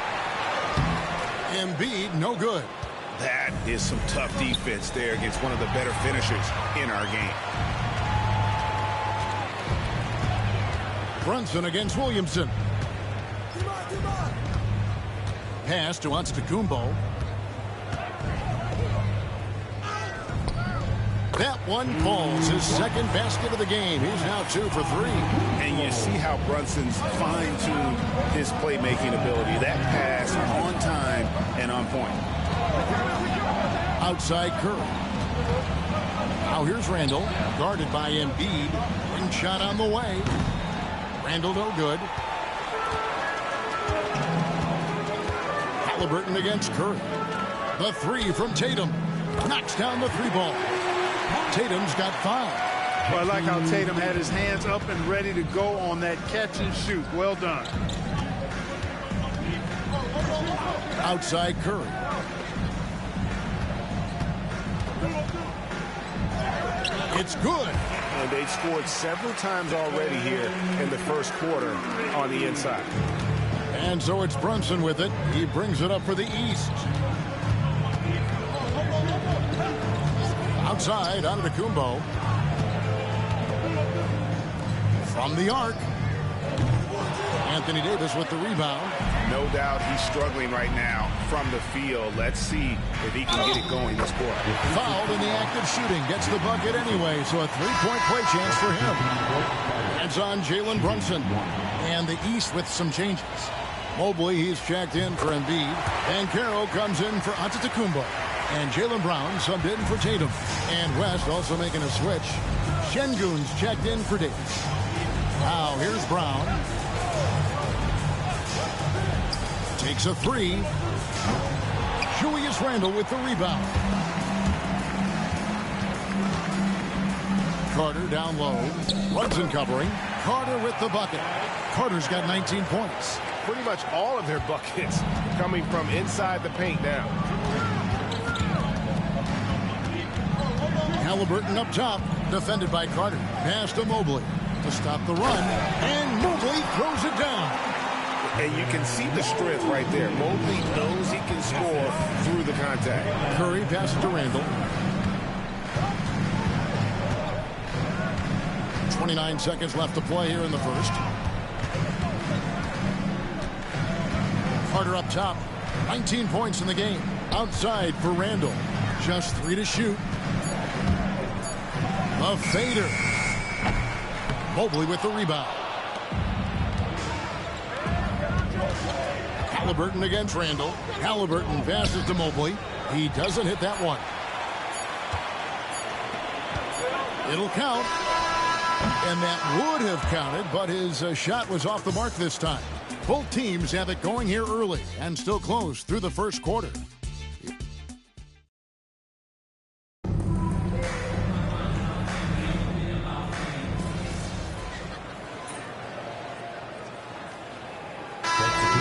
Embiid, no good. That is some tough defense there against one of the better finishers in our game. Brunson against Williamson. Pass to Antetokounmpo. That one falls, his second basket of the game. He's now 2 for 3. And you see how Brunson's fine-tuned his playmaking ability. That pass on time and on point. Outside Curry. Now here's Randall, guarded by Embiid. Ring shot on the way. Randall no good. Halliburton against Curry. The 3 from Tatum. Knocks down the 3 ball. Tatum's got 5. Well, I like how Tatum had his hands up and ready to go on that catch and shoot. Well done. Outside Curry. It's good. And they've scored several times already here in the first quarter on the inside. And so it's Brunson with it. He brings it up for the East. Outside, Antetokounmpo. From the arc. Anthony Davis with the rebound. No doubt he's struggling right now from the field. Let's see if he can get it going this quarter. Fouled in the act of shooting. Gets the bucket anyway, so a 3-point play chance for him. It's on Jalen Brunson. And the East with some changes. Mobley, he's checked in for Embiid. And Caro comes in for Antetokounmpo. And Jaylen Brown subbed in for Tatum. And West also making a switch. Şengün's checked in for Davis. Now here's Brown. Takes a 3. Julius Randle with the rebound. Carter down low. Brunson covering. Carter with the bucket. Carter's got 19 points. Pretty much all of their buckets coming from inside the paint now. Halliburton up top, defended by Carter. Pass to Mobley to stop the run, and Mobley throws it down. And you can see the strength right there. Mobley knows he can score through the contact. Curry passes to Randall. 29 seconds left to play here in the first. Carter up top, 19 points in the game. Outside for Randall, just 3 to shoot. A fader. Mobley with the rebound. Halliburton against Randall. Halliburton passes to Mobley. He doesn't hit that one. It'll count. And that would have counted, but his shot was off the mark this time. Both teams have it going here early and still close through the first quarter.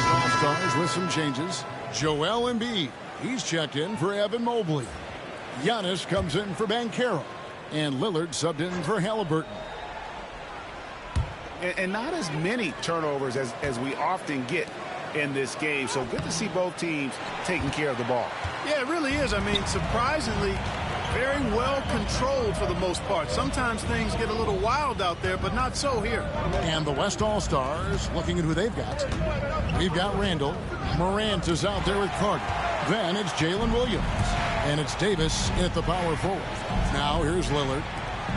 All-Stars with some changes. Joel Embiid, he's checked in for Evan Mobley. Giannis comes in for Banchero. And Lillard subbed in for Halliburton. And not as many turnovers as we often get in this game. So good to see both teams taking care of the ball. Yeah, it really is. I mean, surprisingly, very well controlled for the most part. Sometimes things get a little wild out there, but not so here. And the West All-Stars looking at who they've got. We've got Randall. Morant is out there with Carter. Then it's Jalen Williams. And it's Davis at the power forward. Now here's Lillard.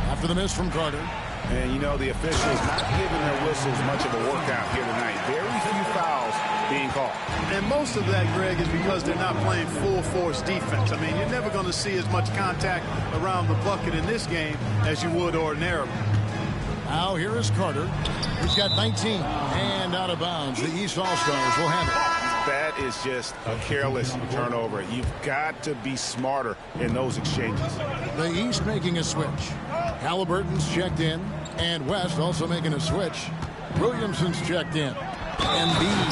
After the miss from Carter. And, you know, the officials not giving their whistles much of a workout here tonight. Very few fouls being called. And most of that, Greg, is because they're not playing full-force defense. I mean, you're never going to see as much contact around the bucket in this game as you would ordinarily. Now here is Carter. He's got 19. And out of bounds. The East All-Stars will have it. That is just a careless turnover. You've got to be smarter in those exchanges. The East making a switch. Halliburton's checked in. And West also making a switch. Williamson's checked in. Embiid.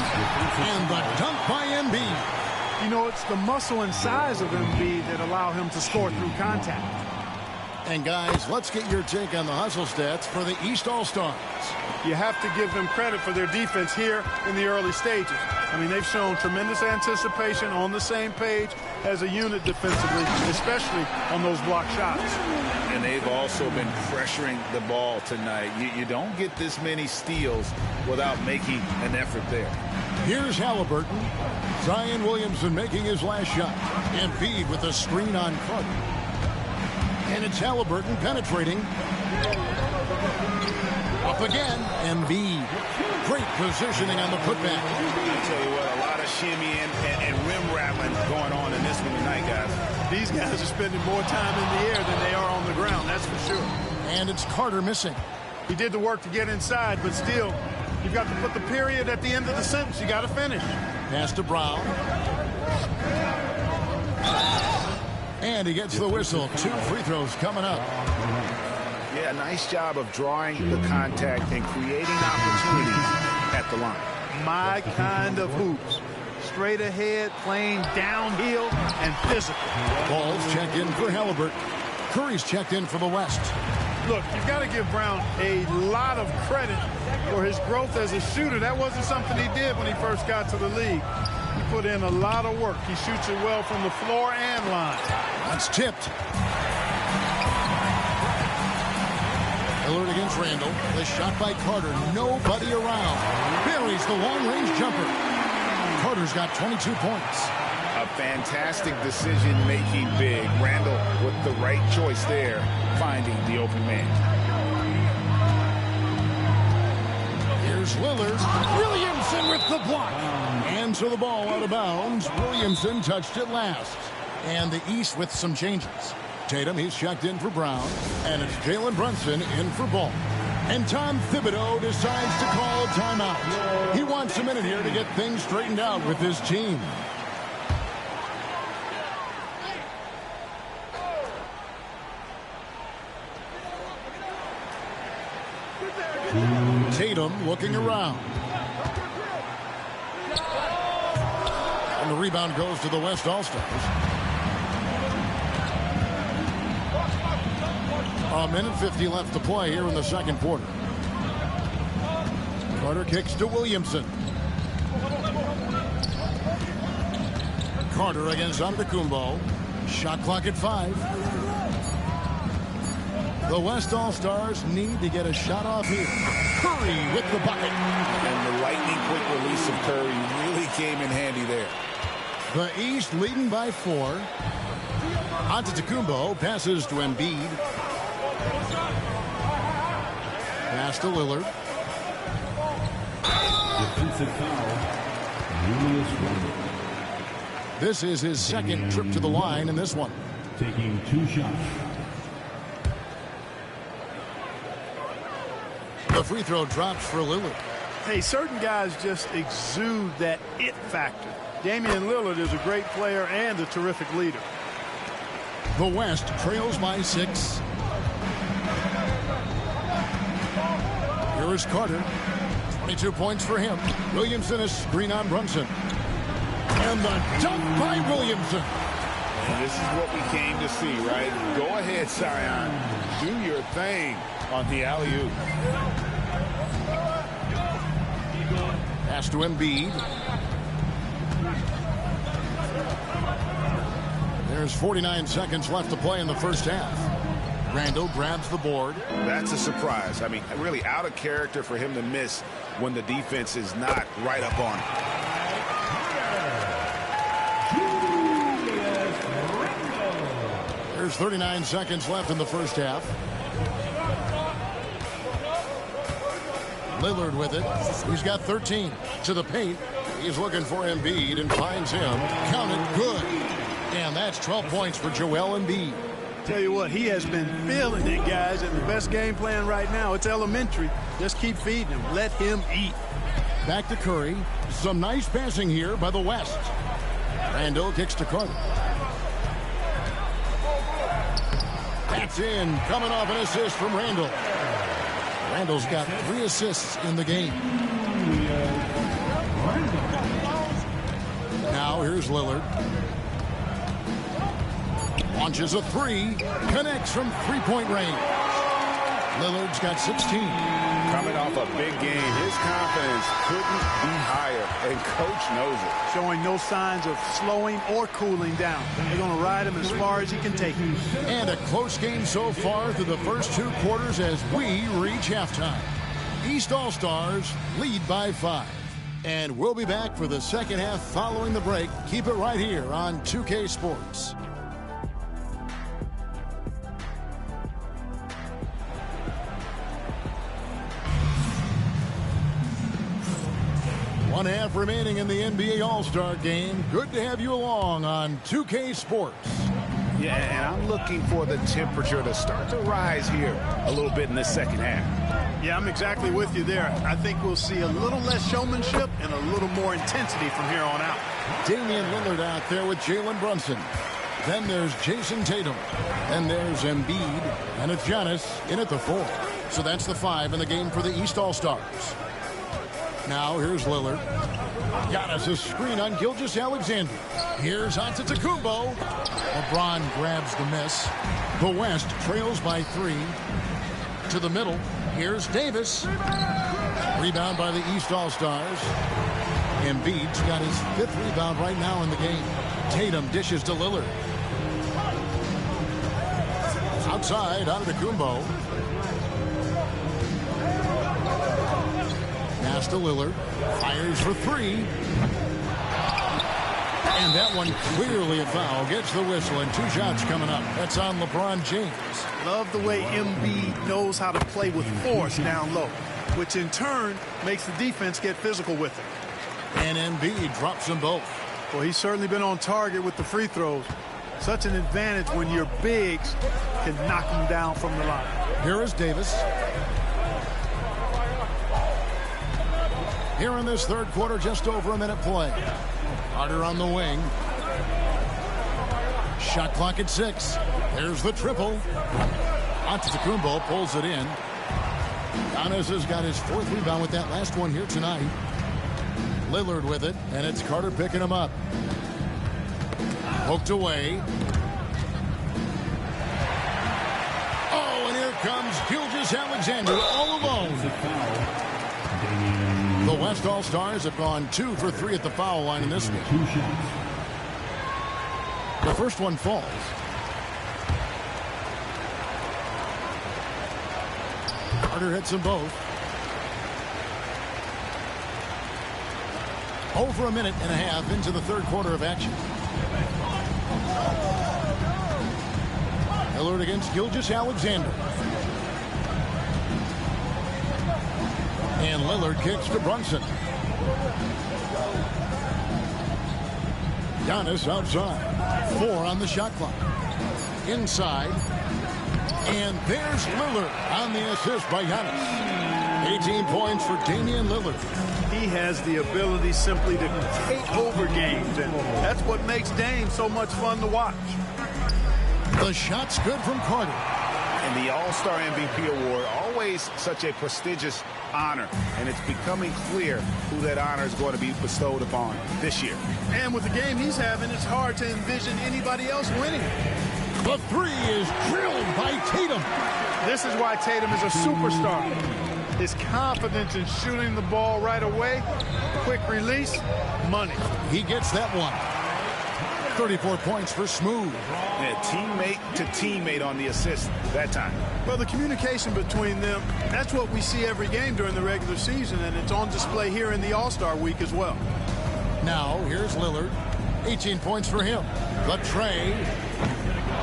And the dunk by Embiid. You know, it's the muscle and size of Embiid that allow him to score through contact. And guys, let's get your take on the hustle stats for the East All-Stars. You have to give them credit for their defense here in the early stages. I mean, they've shown tremendous anticipation, on the same page as a unit defensively, especially on those block shots. And they've also been pressuring the ball tonight. You don't get this many steals without making an effort there. Here's Halliburton. Zion Williamson making his last shot. Embiid with a screen on Carter. And it's Halliburton penetrating. Up again, Embiid. Great positioning on the putback. I tell you what, a lot of shimmying and rim rattling going on in this one tonight, guys. These guys are spending more time in the air than they are on the ground, that's for sure. And it's Carter missing. He did the work to get inside, but still, you've got to put the period at the end of the sentence. You got to finish. Pass to Brown. And he gets the whistle. 2 free throws coming up. Yeah, nice job of drawing the contact and creating opportunities at the line. My kind of hoops. Straight ahead, playing downhill, and physical. Ball's checked in for Halliburton. Curry's checked in for the West. Look, you've got to give Brown a lot of credit for his growth as a shooter. That wasn't something he did when he first got to the league. He put in a lot of work. He shoots it well from the floor and line. That's tipped. Lillard against Randall. The shot by Carter. Nobody around. Buries the long-range jumper. Carter's got 22 points. A fantastic decision-making big. Randall with the right choice there, finding the open man. Here's Lillard. Williamson with the block. And so the ball out of bounds. Williamson touched it last. And the East with some changes. Tatum, he's checked in for Brown. And it's Jalen Brunson in for Ball. And Tom Thibodeau decides to call a timeout. He wants a minute here to get things straightened out with his team. Tatum looking around. And the rebound goes to the West All-Stars. A minute 50 left to play here in the second quarter. Carter kicks to Williamson. Carter against Antetokounmpo. Shot clock at 5. The West All-Stars need to get a shot off here. Curry with the bucket. And the lightning quick release of Curry really came in handy there. The East leading by 4. Antetokounmpo passes to Embiid. Pass to Lillard. Defensive foul. Julius Randle. This is his second trip to the line in this one. Taking 2 shots. The free throw drops for Lillard. Hey, certain guys just exude that it factor. Damian Lillard is a great player and a terrific leader. The West trails by 6. Here is Carter. 22 points for him. Williamson is screen on Brunson. And the dunk by Williamson. And this is what we came to see, right? Go ahead, Zion. Do your thing on the alley-oop. Pass to Embiid. There's 49 seconds left to play in the first half. Randall grabs the board. That's a surprise. I mean, really out of character for him to miss when the defense is not right up on him. There's 39 seconds left in the first half. Lillard with it. He's got 13 to the paint. He's looking for Embiid and finds him. Count it, good. And that's 12 points for Joel Embiid. Tell you what, he has been feeling it, guys, and the best game plan right now, it's elementary. Just keep feeding him. Let him eat. Back to Curry. Some nice passing here by the West. Randall kicks to Carter. That's in. Coming off an assist from Randall. Randall's got 3 assists in the game. Now here's Lillard. Launches a three. Connects from three-point range. Lillard's got 16. Coming off a big game, his confidence couldn't be higher, and coach knows it. Showing no signs of slowing or cooling down. They're going to ride him as far as he can take him. And a close game so far through the first two quarters as we reach halftime. East All-Stars lead by 5. And we'll be back for the second half following the break. Keep it right here on 2K Sports. One half remaining in the NBA All-Star game. Good to have you along on 2K Sports. Yeah, and I'm looking for the temperature to start to rise here a little bit in the second half. Yeah, I'm exactly with you there. I think we'll see a little less showmanship and a little more intensity from here on out. Damian Lillard out there with Jalen Brunson. Then there's Jason Tatum. And there's Embiid. And it's Giannis in at the 4. So that's the 5 in the game for the East All-Stars. Now here's Lillard. Giannis a screen on Gilgeous-Alexander. Here's Antetokounmpo. LeBron grabs the miss. The West trails by 3. To the middle. Here's Davis. Rebound by the East All-Stars. Embiid's got his 5th rebound right now in the game. Tatum dishes to Lillard. Outside, Antetokounmpo. Pass to Lillard. Fires for 3. And that one clearly a foul. Gets the whistle and 2 shots coming up. That's on LeBron James. Love the way Embiid knows how to play with force down low, which in turn makes the defense get physical with him. And Embiid drops them both. Well, he's certainly been on target with the free throws. Such an advantage when your bigs can knock him down from the line. Here is Davis. Here in this third quarter, just over a minute play. Carter on the wing. Shot clock at 6. There's the triple. Antetokounmpo pulls it in. Giannis has got his 4th rebound with that last one here tonight. Lillard with it, and it's Carter picking him up. Poked away. Oh, and here comes Gilgeous-Alexander all alone. The West All-Stars have gone 2 for 3 at the foul line in this game. The first one falls. Carter hits them both. Over a minute and a half into the third quarter of action. Lillard against Gilgeous-Alexander. And Lillard kicks to Brunson. Giannis outside. 4 on the shot clock. Inside. And there's Lillard on the assist by Giannis. 18 points for Damian Lillard. He has the ability simply to take over games, and that's what makes Dame so much fun to watch. The shot's good from Carter. And the All-Star MVP award, always such a prestigious honor, and it's becoming clear who that honor is going to be bestowed upon this year. And with the game he's having, it's hard to envision anybody else winning. The 3 is drilled by Tatum. This is why Tatum is a superstar. His confidence in shooting the ball right away, quick release, money. He gets that one. 34 points for Smooth. Yeah, teammate to teammate on the assist that time. Well, the communication between them, that's what we see every game during the regular season, and it's on display here in the All-Star week as well. Now, here's Lillard. 18 points for him. The tray.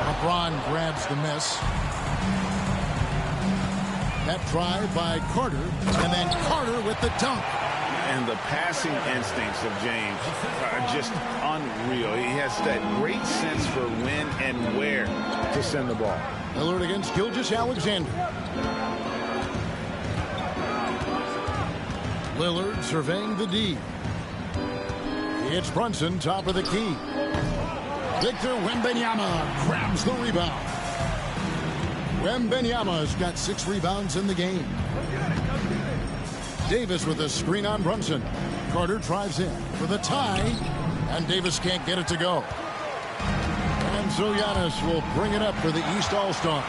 LeBron grabs the miss. That drive by Carter, and then Carter with the dunk. And the passing instincts of James are just unreal. He has that great sense for when and where to send the ball. Lillard against Gilgeous-Alexander. Lillard surveying the D. It's Brunson, top of the key. Victor Wembanyama grabs the rebound. Wembanyama's got 6 rebounds in the game. Davis with a screen on Brunson. Carter drives in for the tie, and Davis can't get it to go. And so Giannis will bring it up for the East All-Stars.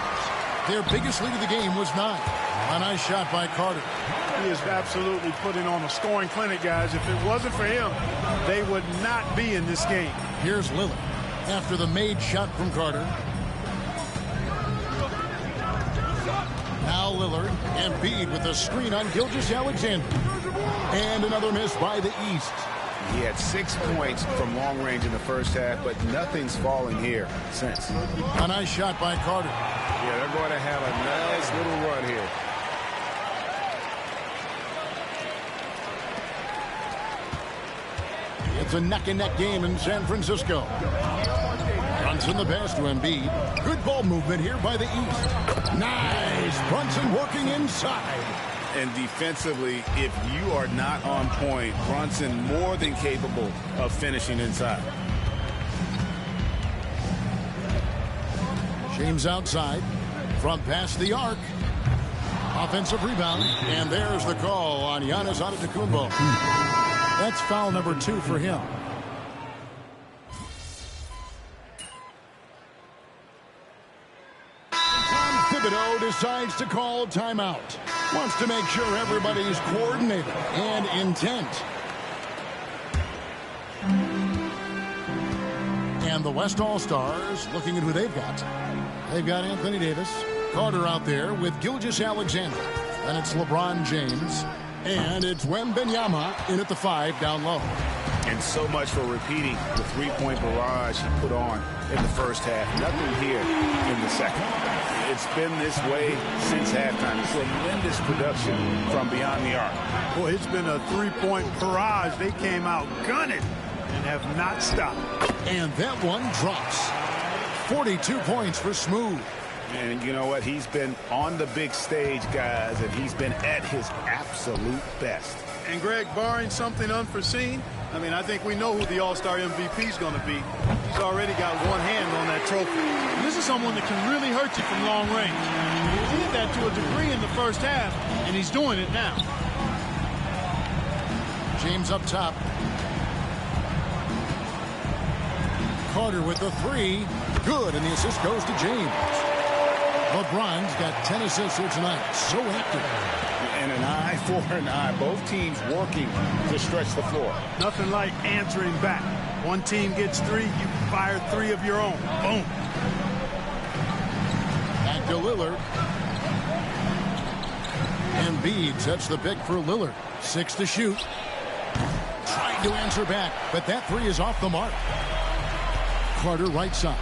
Their biggest lead of the game was 9. A nice shot by Carter. He is absolutely putting on a scoring clinic, guys. If it wasn't for him, they would not be in this game. Here's Lillard after the made shot from Carter. Now Lillard, Embiid with a screen on Gilgeous-Alexander. And another miss by the East. He had 6 points from long range in the first half, but nothing's falling here since. A nice shot by Carter. Yeah, they're going to have a nice little run here. It's a neck-and-neck game in San Francisco. Brunson the pass to Embiid. Good ball movement here by the East. Nice. Brunson working inside. And defensively, if you are not on point, Brunson more than capable of finishing inside. James outside. Front past the arc. Offensive rebound. And there's the call on Giannis Antetokounmpo. That's foul number 2 for him. Thibodeau decides to call timeout. Wants to make sure everybody's coordinated and intent. And the West All-Stars looking at who they've got. They've got Anthony Davis, Carter out there with Gilgeous-Alexander. And it's LeBron James. And it's Wembanyama in at the 5 down low. And so much for repeating the three-point barrage he put on in the first half. Nothing here in the second. It's been this way since halftime. Tremendous production from beyond the arc. Boy, it's been a three-point barrage. They came out gunning and have not stopped. And that one drops. 42 points for Smooth. And you know what? He's been on the big stage, guys, and he's been at his absolute best. And Greg, barring something unforeseen, I think we know who the All-Star MVP is going to be. He's already got one hand on that trophy. And this is someone that can really hurt you from long range. He did that to a degree in the first half, and he's doing it now. James up top. Carter with the 3. Good, and the assist goes to James. LeBron's got 10 assists here tonight. So active. And an eye for an eye. Both teams working to stretch the floor. Nothing like answering back. One team gets 3, you fire 3 of your own. Boom. Back to Lillard. Embiid sets the pick for Lillard. 6 to shoot. Trying to answer back, but that 3 is off the mark. Carter right side.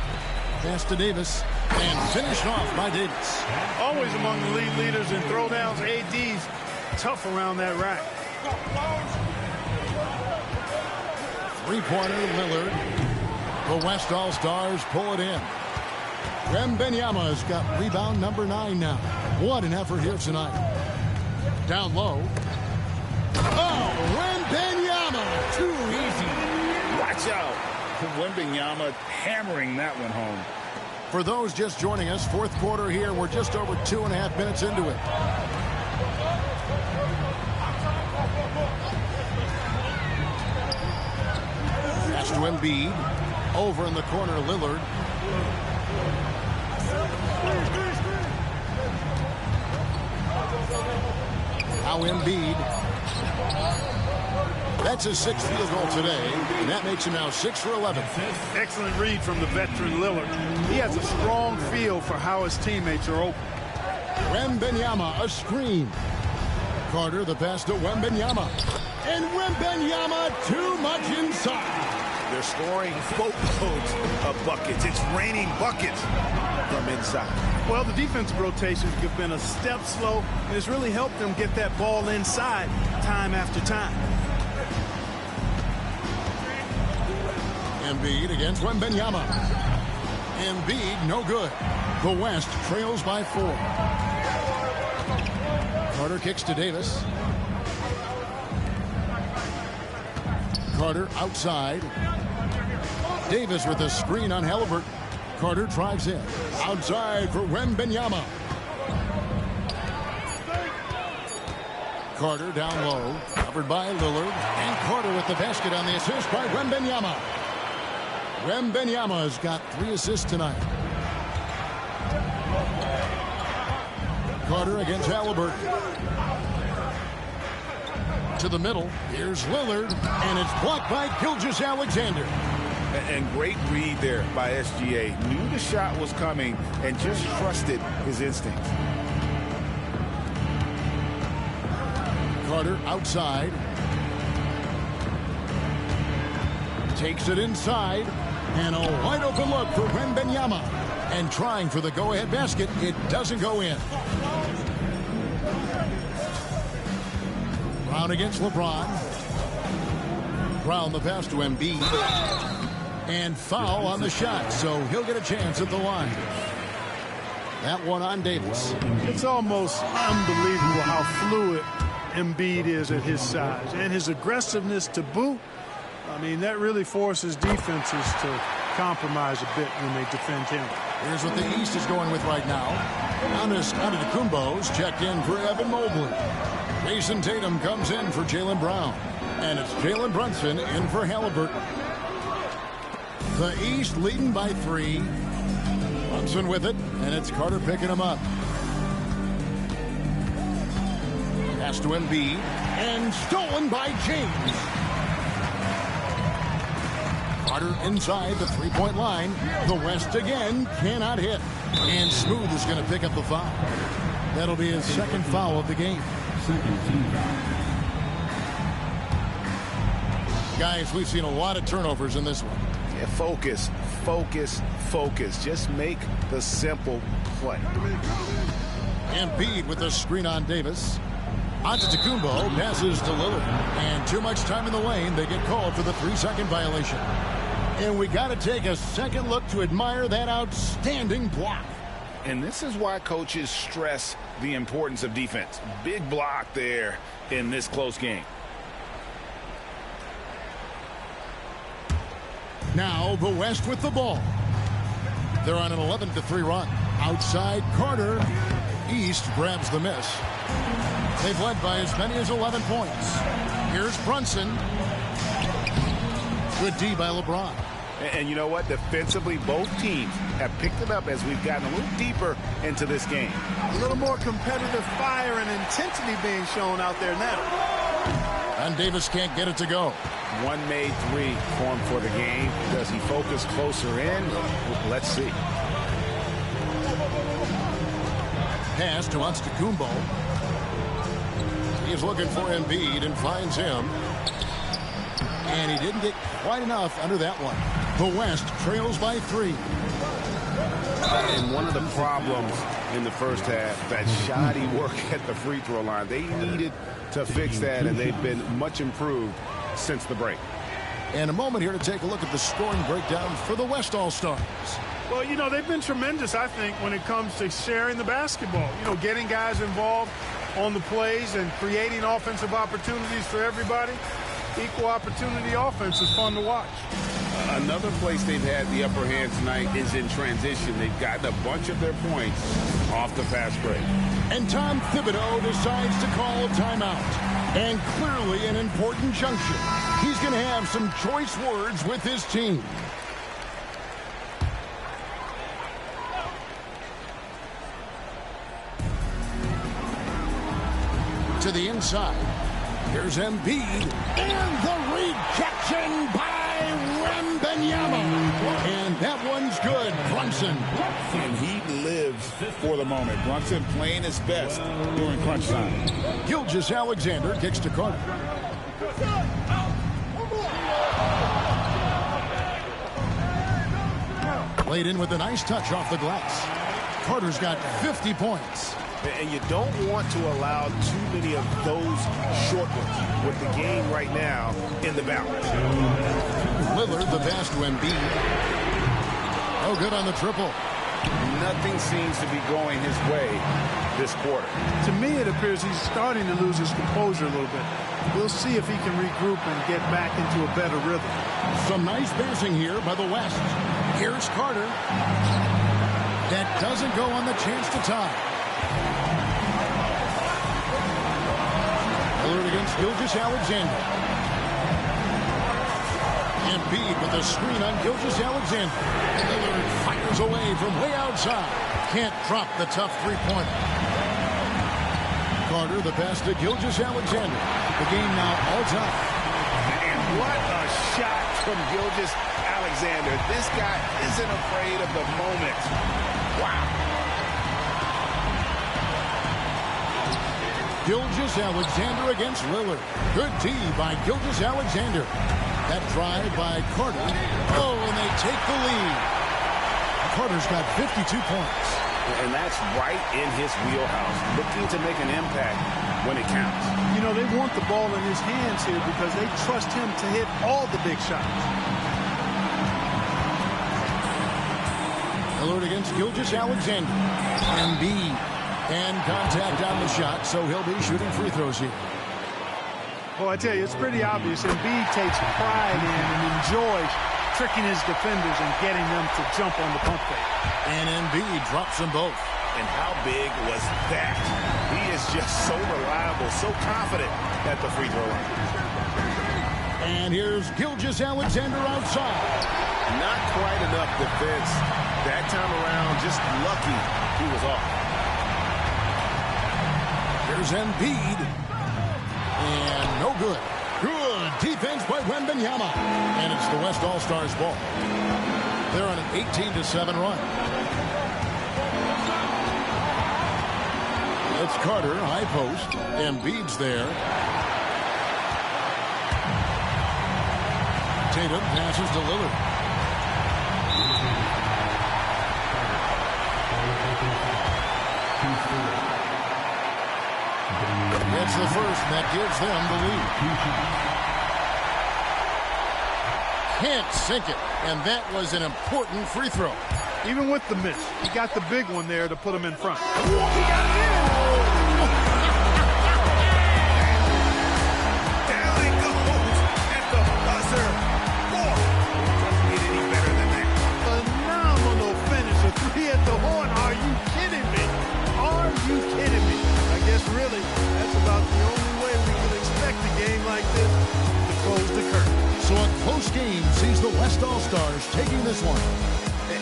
Pass to Davis. And finished off by Davis. Always among the lead leaders in throwdowns. AD's tough around that rack. Three-pointer Lillard. The West All-Stars pull it in. Wembanyama's got rebound number 9 now. What an effort here tonight. Down low. Oh, Wembanyama. Too easy. Watch out. Wembanyama hammering that one home. For those just joining us, fourth quarter here. We're just over 2.5 minutes into it. Pass to Embiid. Over in the corner, Lillard. Now Embiid. That's his 6th field goal today, and that makes him now 6 for 11. Excellent read from the veteran Lillard. He has a strong feel for how his teammates are open. Wembanyama, a screen. Carter, the pass to Wembanyama. And Wembanyama, too much inside. They're scoring boatloads of buckets. It's raining buckets from inside. Well, the defensive rotations have been a step slow, and it's really helped them get that ball inside time after time. Embiid against Wembanyama. Embiid, no good. The West trails by 4. Carter kicks to Davis. Carter outside. Davis with a screen on Halliburton. Carter drives in. Outside for Wembanyama. Carter down low. Covered by Lillard. And Carter with the basket on the assist by Wembanyama. Wembanyama's got 3 assists tonight. Carter against Halliburton. To the middle. Here's Lillard. And it's blocked by Gilgeous-Alexander. And great read there by SGA. Knew the shot was coming and just trusted his instincts. Carter outside. Takes it inside. And a wide open look for Wembanyama. And trying for the go-ahead basket. It doesn't go in. Brown against LeBron. Brown the pass to Embiid. And foul on the shot, so he'll get a chance at the line. That one on Davis. It's almost unbelievable how fluid Embiid is at his size. And his aggressiveness to boot. I mean, that really forces defenses to compromise a bit when they defend him. Here's what the East is going with right now. Antetokounmpo's checked in for Evan Mobley. Jason Tatum comes in for Jaylen Brown. And it's Jalen Brunson in for Halliburton. The East leading by 3. Brunson with it, and it's Carter picking him up. Pass to Embiid, and stolen by James. Carter inside the three-point line. The West again cannot hit. And Smooth is going to pick up the foul. That'll be his second foul of the game. Guys, we've seen a lot of turnovers in this one. Yeah, focus, focus, focus. Just make the simple play. Embiid with the screen on Davis. Antetokounmpo passes to Lillard. And too much time in the lane. They get called for the 3-second violation. And we got to take a second look to admire that outstanding block. And this is why coaches stress the importance of defense. Big block there in this close game. Now the West with the ball. They're on an 11-3 run. Outside Carter. East grabs the miss. They've led by as many as 11 points. Here's Brunson. Good D by LeBron. And you know what? Defensively, both teams have picked it up as we've gotten a little deeper into this game. A little more competitive fire and intensity being shown out there now. And Davis can't get it to go. One made 3 for him for the game. Does he focus closer in? Let's see. Pass to Antetokounmpo. He's looking for Embiid and finds him. And he didn't get quite enough under that one. The West trails by 3. And one of the problems in the first half, that shoddy work at the free throw line. They needed to fix that, and they've been much improved since the break. And a moment here to take a look at the scoring breakdown for the West All-Stars. Well, you know, they've been tremendous, I think, when it comes to sharing the basketball. You know, getting guys involved on the plays and creating offensive opportunities for everybody. Equal opportunity offense is fun to watch. Another place they've had the upper hand tonight is in transition. They've gotten a bunch of their points off the fast break. And Tom Thibodeau decides to call a timeout. And clearly an important junction. He's going to have some choice words with his team. To the inside. Here's Embiid. And the rejection by Wembanyama. And that one's good. Brunson. And he lives for the moment. Brunson playing his best during crunch time. Gilgeous-Alexander kicks to Carter. Played in with a nice touch off the glass. Carter's got 50 points. And you don't want to allow too many of those short ones with the game right now in the balance. Lillard, the pass to Embiid. Oh, good on the triple. Nothing seems to be going his way this quarter. To me, it appears he's starting to lose his composure a little bit. We'll see if he can regroup and get back into a better rhythm. Some nice passing here by the West. Here's Carter. That doesn't go on the chance to tie. Lillard against Gilgeous-Alexander. Embiid with a screen on Gilgeous-Alexander. Lillard fires away from way outside. Can't drop the tough three-pointer. Carter, the pass to Gilgeous-Alexander. The game now all tied. And what a shot from Gilgeous-Alexander. This guy isn't afraid of the moment. Wow. Gilgeous-Alexander against Lillard. Good D by Gilgeous-Alexander. That drive by Carter. Oh, and they take the lead. Carter's got 52 points. And that's right in his wheelhouse, looking to make an impact when it counts. You know, they want the ball in his hands here because they trust him to hit all the big shots. Lillard against Gilgeous-Alexander. Embiid. And contact on the shot, so he'll be shooting free throws here. Well, I tell you, it's pretty obvious. Embiid takes pride in and enjoys tricking his defenders and getting them to jump on the pump fake. And Embiid drops them both. And how big was that? He is just so reliable, so confident at the free throw line. And here's Gilgeous-Alexander outside. Not quite enough defense. That time around, just lucky he was off. Here's Embiid. And no good. Good defense by Wembanyama. And it's the West All-Stars ball. They're on an 18-7 run. It's Carter, high post. Embiid's there. Tatum passes to Lillard. It's the first that gives them the lead. Can't sink it, and that was an important free throw. Even with the miss, he got the big one there to put him in front. He got it in. Down it goes at the buzzer. Boy, it doesn't get any better than that. Phenomenal finish. A three at the horn. Are you kidding me? Are you kidding me? I guess really, that's about the only way we can expect a game like this to close the curtain. So a close game sees the West All-Stars taking this one.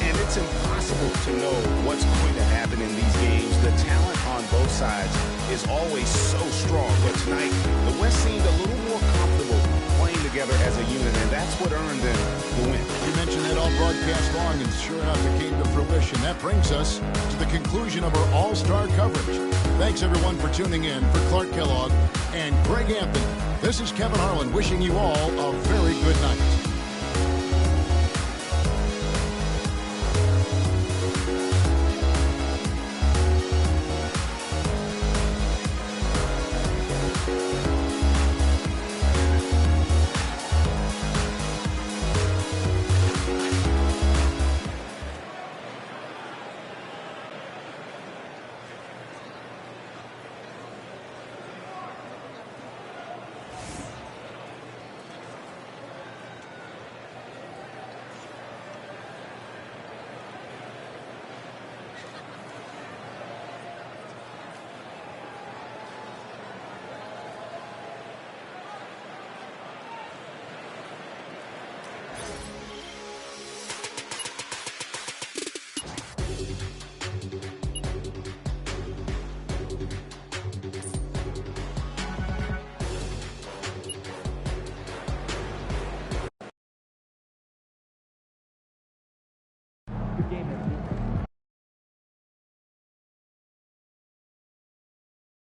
And it's impossible to know what's going to happen in these games. The talent on both sides is always so strong. But tonight, the West seemed a little more comfortable playing together as a unit, and that's what earned them the win. You mentioned that all broadcast long, and sure enough, it came to fruition. That brings us to the conclusion of our All-Star coverage. Thanks, everyone, for tuning in. For Clark Kellogg and Greg Anthony, this is Kevin Harlan wishing you all a very good night.